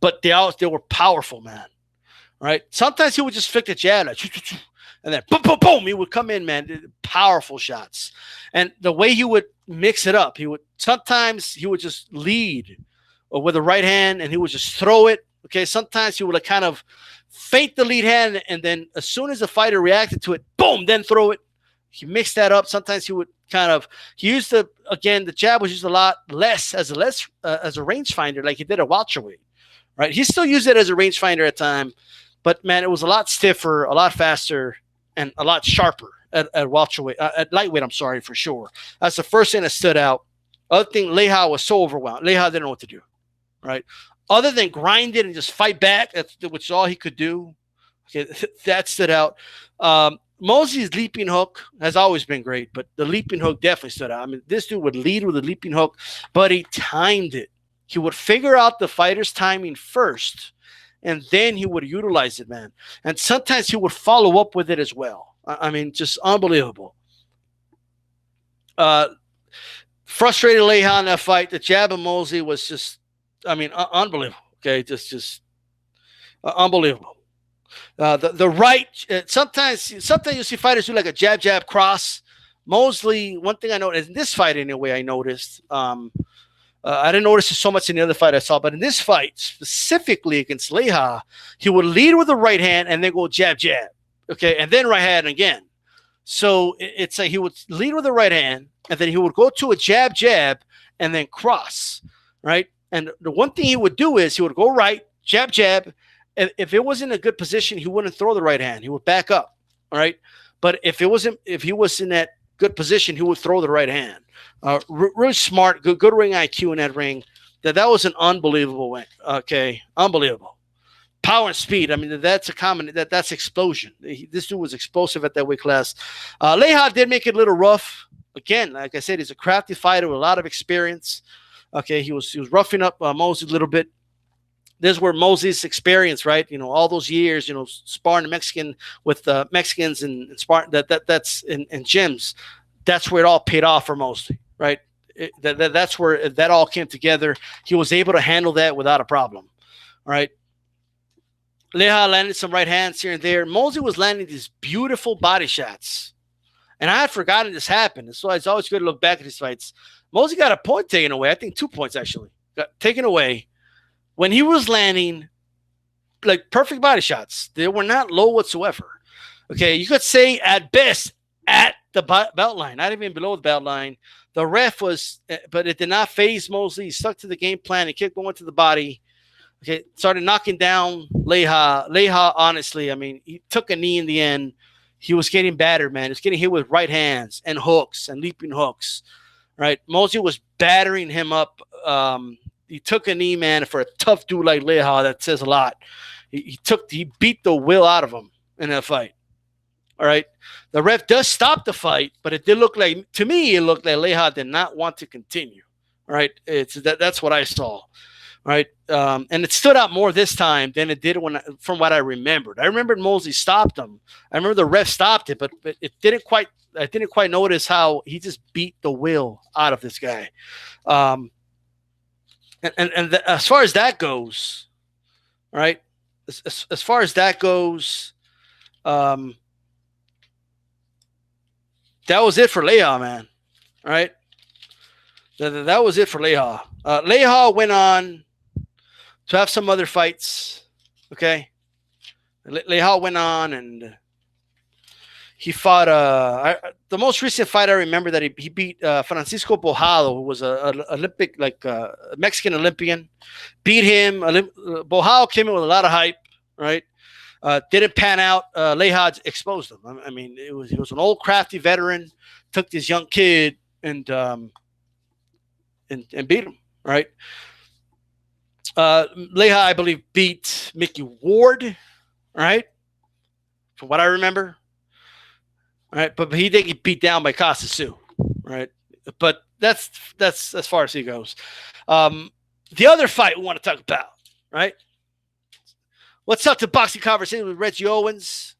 But they were powerful, man. Right? Sometimes he would just flick the jab, and then boom, boom, boom, he would come in, man. Powerful shots. And the way he would mix it up, sometimes he would just lead with the right hand, and he would just throw it. Okay, sometimes he would kind of feint the lead hand, and then as soon as the fighter reacted to it, boom, then throw it. He mixed that up. Sometimes he would he used the jab was used a lot less as a rangefinder, like he did at welterweight, right? He still used it as a rangefinder at time, but man, it was a lot stiffer, a lot faster, and a lot sharper at welterweight, at lightweight. I'm sorry, for sure. That's the first thing that stood out. Other thing, Leija was so overwhelmed. Leija didn't know what to do, right? Other than grind it and just fight back, which is all he could do. Okay, that stood out. Mosley's leaping hook has always been great, but the leaping hook definitely stood out. This dude would lead with a leaping hook, but he timed it. He would figure out the fighter's timing first, and then he would utilize it, man. And sometimes he would follow up with it as well. Just unbelievable. Frustrated Leija in that fight. The jab of Mosley was just, unbelievable. Okay, just unbelievable. The right, sometimes you see fighters do like a jab cross. Mosley, one thing I noticed in this fight anyway, I noticed, I didn't notice it so much in the other fight I saw, but in this fight specifically against Leija, he would lead with the right hand and then go jab. Okay, and then right hand again. So it's like he would lead with the right hand, and then he would go to a jab, jab, and then cross, right? And the one thing he would do is he would go right, jab, jab. If it wasn't a good position, he wouldn't throw the right hand. He would back up, all right? But if he was in that good position, he would throw the right hand. Really smart, good ring IQ in that ring. That was an unbelievable win. Okay, unbelievable. Power and speed. I mean, that's a common. That's explosion. This dude was explosive at that weight class. Leha did make it a little rough. Again, like I said, he's a crafty fighter with a lot of experience. Okay, he was roughing up Mosley a little bit. This is where Mosley's experience, right? You know, all those years, you know, sparring the Mexican with Mexicans and sparring that's in gyms. That's where it all paid off for Mosley, right? That's where that all came together. He was able to handle that without a problem. All right. Leha landed some right hands here and there. Mosley was landing these beautiful body shots. And I had forgotten this happened. So it's always good to look back at these fights. Mosley got a point taken away. I think 2 points, actually. Got taken away when he was landing like perfect body shots. They were not low whatsoever. Okay, you could say at best at the belt line, not even below the belt line. The ref was, but it did not phase Mosley. He stuck to the game plan. He kept going to the body. Okay, started knocking down Leha. Leha, honestly, I mean, he took a knee in the end. He was getting battered, man. He was getting hit with right hands and hooks and leaping hooks, right? Mosley was battering him up. He took a knee, man, for a tough dude like Leha. That says a lot. He beat the will out of him in that fight. All right. The ref does stop the fight, but it did look like, to me, it looked like Leha did not want to continue. All right. That's what I saw. Right. And it stood out more this time than it did from what I remembered. I remembered Mosley stopped him. I remember the ref stopped it, but I didn't quite notice how he just beat the will out of this guy. As far as that goes, right? As far as that goes, that was it for Leha, man. All right. That was it for Leha. Leha went on to have some other fights. Okay. Leha went on and he fought the most recent fight I remember that he beat Francisco Bojado, who was a Olympic, like Mexican Olympian. Beat him. Bojado came in with a lot of hype, right? Didn't pan out. Leha exposed him. I mean, he was an old crafty veteran. Took this young kid and beat him, right? Leha, I believe, beat Mickey Ward, right? From what I remember. All right, but he did get beat down by Costa Sue, right? But that's as far as he goes. The other fight we want to talk about, right? What's up to boxing conversation with Reggie Owens?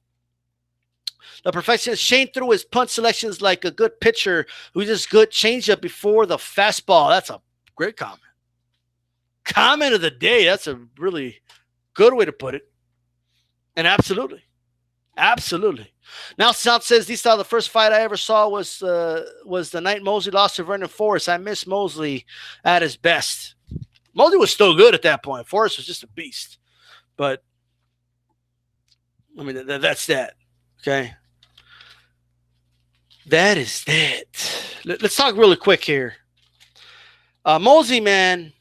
The perfectionist Shane threw his punch selections like a good pitcher who's just good changeup before the fastball. That's a great comment. Comment of the day. That's a really good way to put it. And absolutely. Now South says DStyle, the first fight I ever saw was the night Mosley lost to Vernon Forrest. I miss Mosley at his best. Mosley was still good at that point. Forrest was just a beast. But I mean that's that. Okay. That is that. Let's talk really quick here. Mosley, man,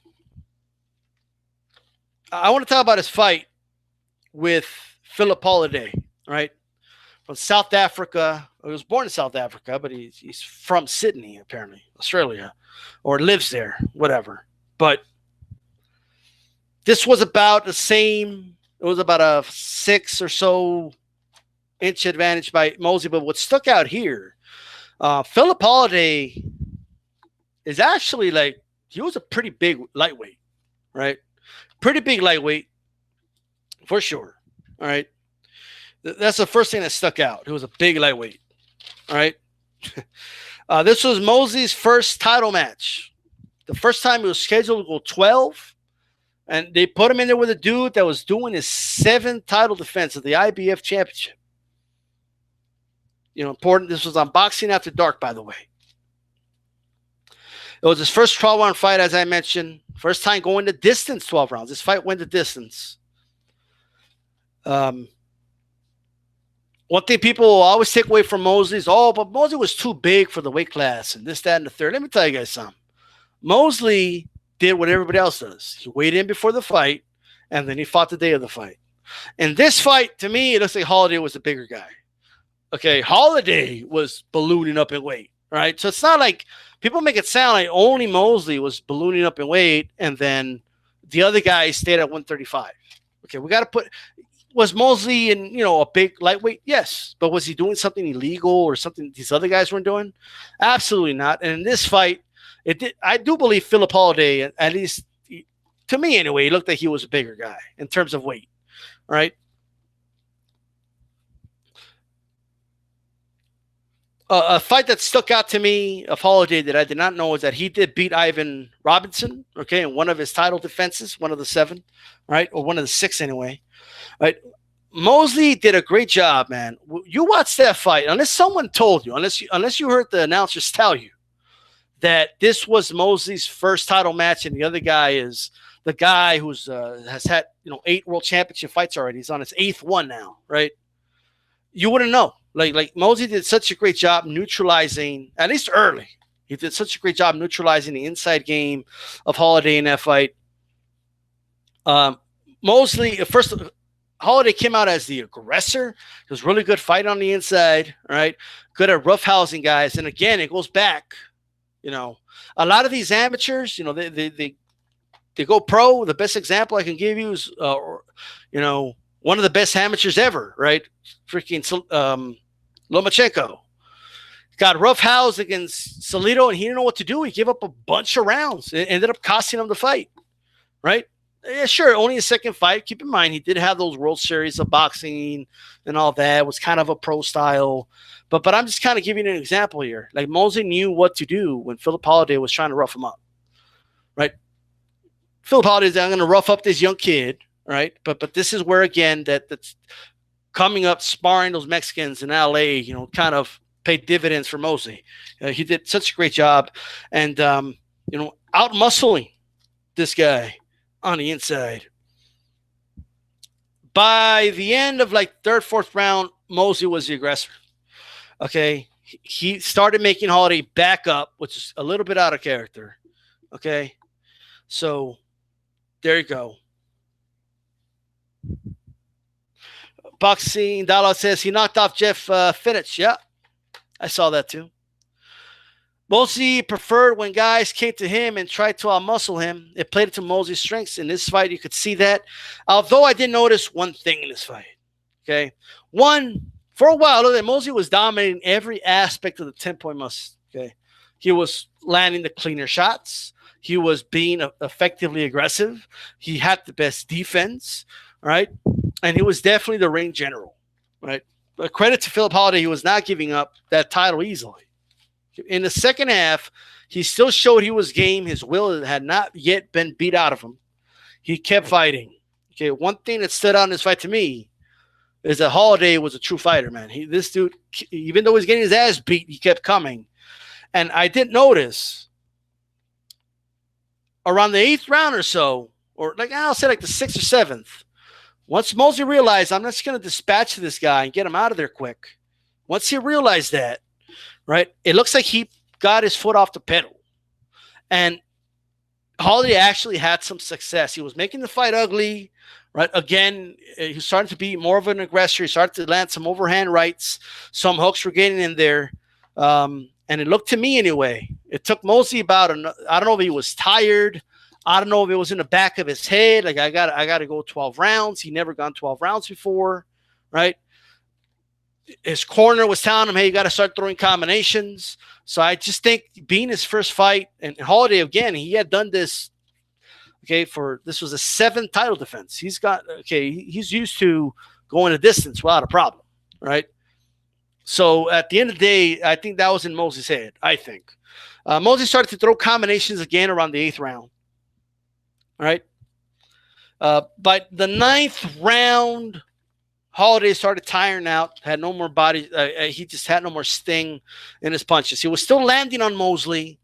I want to talk about his fight with Philip Holiday, right? From South Africa. He was born in South Africa, but he's from Sydney, apparently, Australia, or lives there, whatever. But this was about the same. It was about a 6 or so inch advantage by Mosley. But what stuck out here, Philip Holiday is actually like, he was a pretty big lightweight, right? Pretty big lightweight, for sure. All right. That's the first thing that stuck out. He was a big lightweight. All right. This was Mosley's first title match. The first time he was scheduled to go 12. And they put him in there with a dude that was doing his 7th title defense of the IBF championship. You know, important. This was on Boxing After Dark, by the way. It was his first 12-round fight, as I mentioned. First time going the distance, 12 rounds. This fight went the distance. One one thing people will always take away from Mosley is, oh, but Mosley was too big for the weight class and this, that, and the third. Let me tell you guys something. Mosley did what everybody else does. He weighed in before the fight, and then he fought the day of the fight. In this fight, to me, it looks like Holiday was the bigger guy. Okay, Holiday was ballooning up in weight, right? So it's not like people make it sound like only Mosley was ballooning up in weight, and then the other guy stayed at 135. Okay, we got to put. Was Mosley in, a big lightweight? Yes. But was he doing something illegal or something these other guys weren't doing? Absolutely not. And in this fight, I do believe Philip Holiday, at least to me anyway, he looked like he was a bigger guy in terms of weight. Right? A fight that stuck out to me of Holiday that I did not know is that he did beat Ivan Robinson, okay, in one of his title defenses, one of the 7, right? Or one of the 6 anyway. Right. Mosley did a great job, man. You watched that fight, unless someone told you, unless you heard the announcers tell you that this was Mosley's first title match, and the other guy is the guy who's has had 8 world championship fights already. He's on his 8th one now, right? You wouldn't know. Like Mosley did such a great job neutralizing, at least early. He did such a great job neutralizing the inside game of Holiday in that fight. Mosley first. Holiday came out as the aggressor. It was really good fight on the inside, right? Good at roughhousing guys. And again, it goes back, a lot of these amateurs, they go pro. The best example I can give you is, one of the best amateurs ever, right? Freaking Lomachenko got roughhoused against Salido, and he didn't know what to do. He gave up a bunch of rounds. It ended up costing him the fight, right? Yeah, sure. Only a second fight. Keep in mind, he did have those World Series of boxing and all that. It was kind of a pro style. But I'm just kind of giving you an example here. Like Mosley knew what to do when Philip Holiday was trying to rough him up, right? Philip Holiday is, I'm going to rough up this young kid, right? But this is where, again, that's coming up, sparring those Mexicans in LA, kind of paid dividends for Mosley. He did such a great job. And, out-muscling this guy on the inside. By the end of like 3rd, 4th round, Mosley was the aggressor. Okay. He started making Holiday back up, which is a little bit out of character. Okay. So there you go. Boxing Dollar says he knocked off Jeff Finnich. Yeah. I saw that too. Mosley preferred when guys came to him and tried to outmuscle him. It played to Mosley's strengths. In this fight, you could see that. Although I did notice one thing in this fight. Okay. One, for a while, look at Mosley was dominating every aspect of the 10-point muscle. Okay. He was landing the cleaner shots. He was being effectively aggressive. He had the best defense, right? And he was definitely the ring general, right? But credit to Philip Holiday, he was not giving up that title easily. In the second half, he still showed he was game. His will had not yet been beat out of him. He kept fighting. Okay, one thing that stood out in this fight to me is that Holiday was a true fighter, man. This dude, even though he's getting his ass beat, he kept coming. And I did notice around the 8th round or so, or I'll say the 6th or 7th, once Mosley realized, I'm just going to dispatch this guy and get him out of there quick. Once he realized that, right, it looks like he got his foot off the pedal. And Holiday actually had some success. He was making the fight ugly, right? Again, he was starting to be more of an aggressor. He started to land some overhand rights. Some hooks were getting in there. And it looked to me anyway, it took Mosley about, I don't know if he was tired. I don't know if it was in the back of his head. Like, I got to go 12 rounds. He never gone 12 rounds before, right? His corner was telling him, hey, you got to start throwing combinations. So I just think being his first fight, and Holiday, again, he had done this, okay, this was a 7th title defense. He's used to going a distance without a problem, right? So at the end of the day, I think that was in Mosley's head, I think. Mosley started to throw combinations again around the 8th round, right? But the 9th round, Holiday started tiring out, had no more body. He just had no more sting in his punches. He was still landing on Mosley.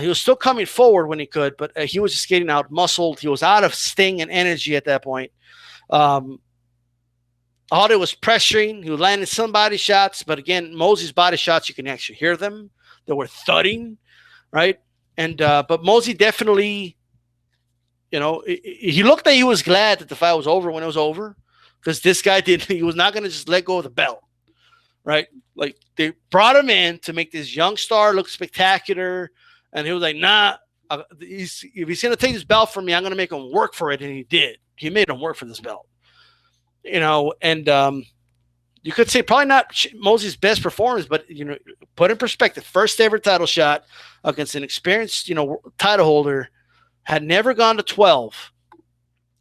He was still coming forward when he could, but he was just getting out muscled. He was out of sting and energy at that point. Aldo was pressuring. He was landing some body shots. But again, Mosley's body shots, you can actually hear them. They were thudding, right? And but Mosley definitely, you know, he looked like he was glad that the fight was over when it was over, because this guy he was not going to just let go of the belt, right? Like, they brought him in to make this young star look spectacular, and he was like, nah, if he's going to take this belt from me, I'm going to make him work for it. And he did. He made him work for this belt, you know. And you could say probably not Mosley's best performance, but, you know, put in perspective, first ever title shot against an experienced, you know, title holder, had never gone to 12.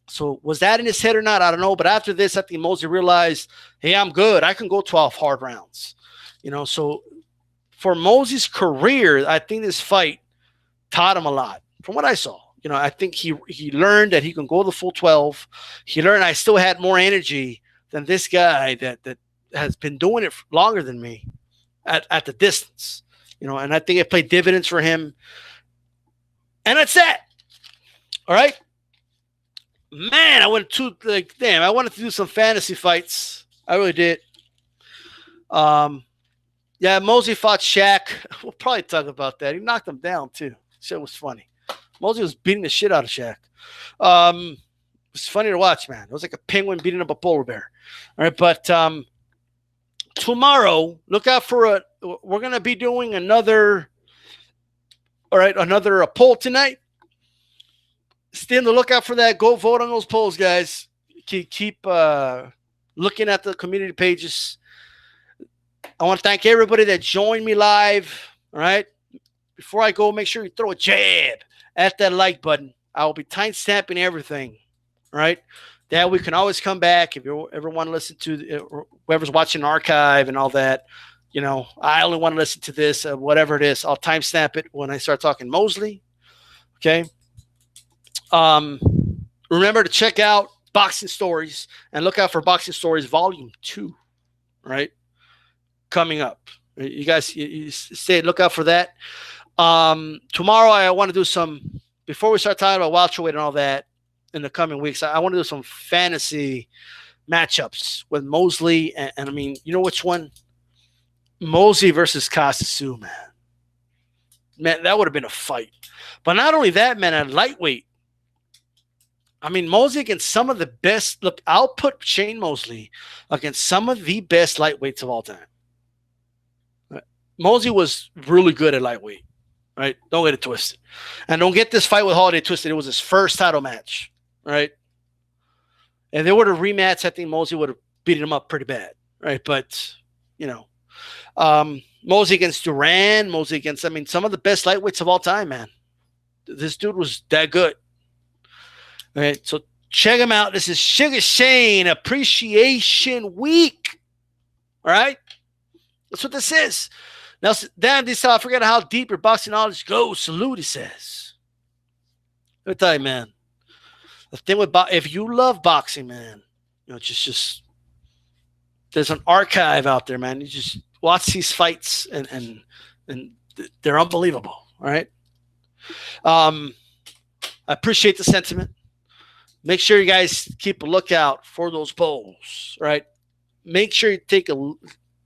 So was that in his head or not? I don't know. But after this, I think Mosley realized, hey, I'm good. I can go 12 hard rounds. You know, so for Mosley's career, I think this fight taught him a lot from what I saw. You know, I think he learned that he can go the full 12. He learned I still had more energy than this guy that has been doing it longer than me at the distance. You know, and I think it played dividends for him. And that's that. All right. Man, I wanted to do some fantasy fights. I really did. Yeah, Mosley fought Shaq. We'll probably talk about that. He knocked him down too. Shit was funny. Mosley was beating the shit out of Shaq. It was funny to watch, man. It was like a penguin beating up a polar bear. All right, but tomorrow, look out for we're gonna be doing another poll tonight. Stay on the lookout for that. Go vote on those polls, guys. Keep looking at the community pages. I want to thank everybody that joined me live. All right. Before I go, make sure you throw a jab at that like button. I will be time-stamping everything. All right. That we can always come back if you ever want to listen to whoever's watching the archive and all that. You know, I only want to listen to this, whatever it is. I'll timestamp it when I start talking Mosley. Okay. Remember to check out Boxing Stories and look out for Boxing Stories Volume 2, right? Coming up. You guys look out for that. Tomorrow I want to do some, before we start talking about welterweight and all that in the coming weeks, I want to do some fantasy matchups with Mosley and I mean, you know which one? Mosley versus Casasu, man. Man, that would have been a fight. But not only that, man, at lightweight, I mean, Mosley against some of the best. Look, I'll put Shane Mosley against some of the best lightweights of all time. Right. Mosley was really good at lightweight, right? Don't get it twisted. And don't get this fight with Holiday twisted. It was his first title match, right? And they would have rematched. I think Mosley would have beaten him up pretty bad, right? But, you know, Mosley against Duran, Mosley against, I mean, some of the best lightweights of all time, man. This dude was that good. All right, so check him out. This is Sugar Shane Appreciation Week. All right, that's what this is. Now, damn, I forget how deep your boxing knowledge goes. Salute, he says. Let me tell you, man. The thing with if you love boxing, man, you know, just there's an archive out there, man. You just watch these fights, and they're unbelievable. All right. I appreciate the sentiment. Make sure you guys keep a lookout for those polls, right? Make sure you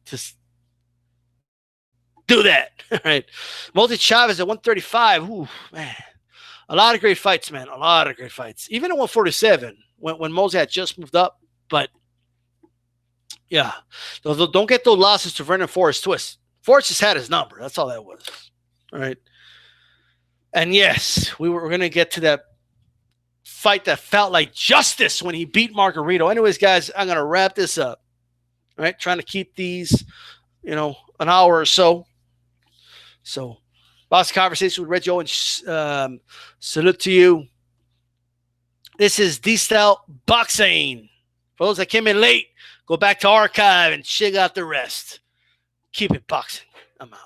just do that, right? Multi Chavez at 135. Ooh, man. A lot of great fights, man. A lot of great fights. Even at 147, when Mosley had just moved up. But, yeah. Don't get those losses to Vernon Forrest Twist. Forrest just had his number. That's all that was, all right? And, yes, we're going to get to that fight that felt like justice when he beat Margarito. Anyways, guys, I'm going to wrap this up. All right, trying to keep these, you know, an hour or so. So, Boxing Conversation with Reggie Owens. Salute to you. This is DStyleBoxing. For those that came in late, go back to archive and check out the rest. Keep it boxing. I'm out.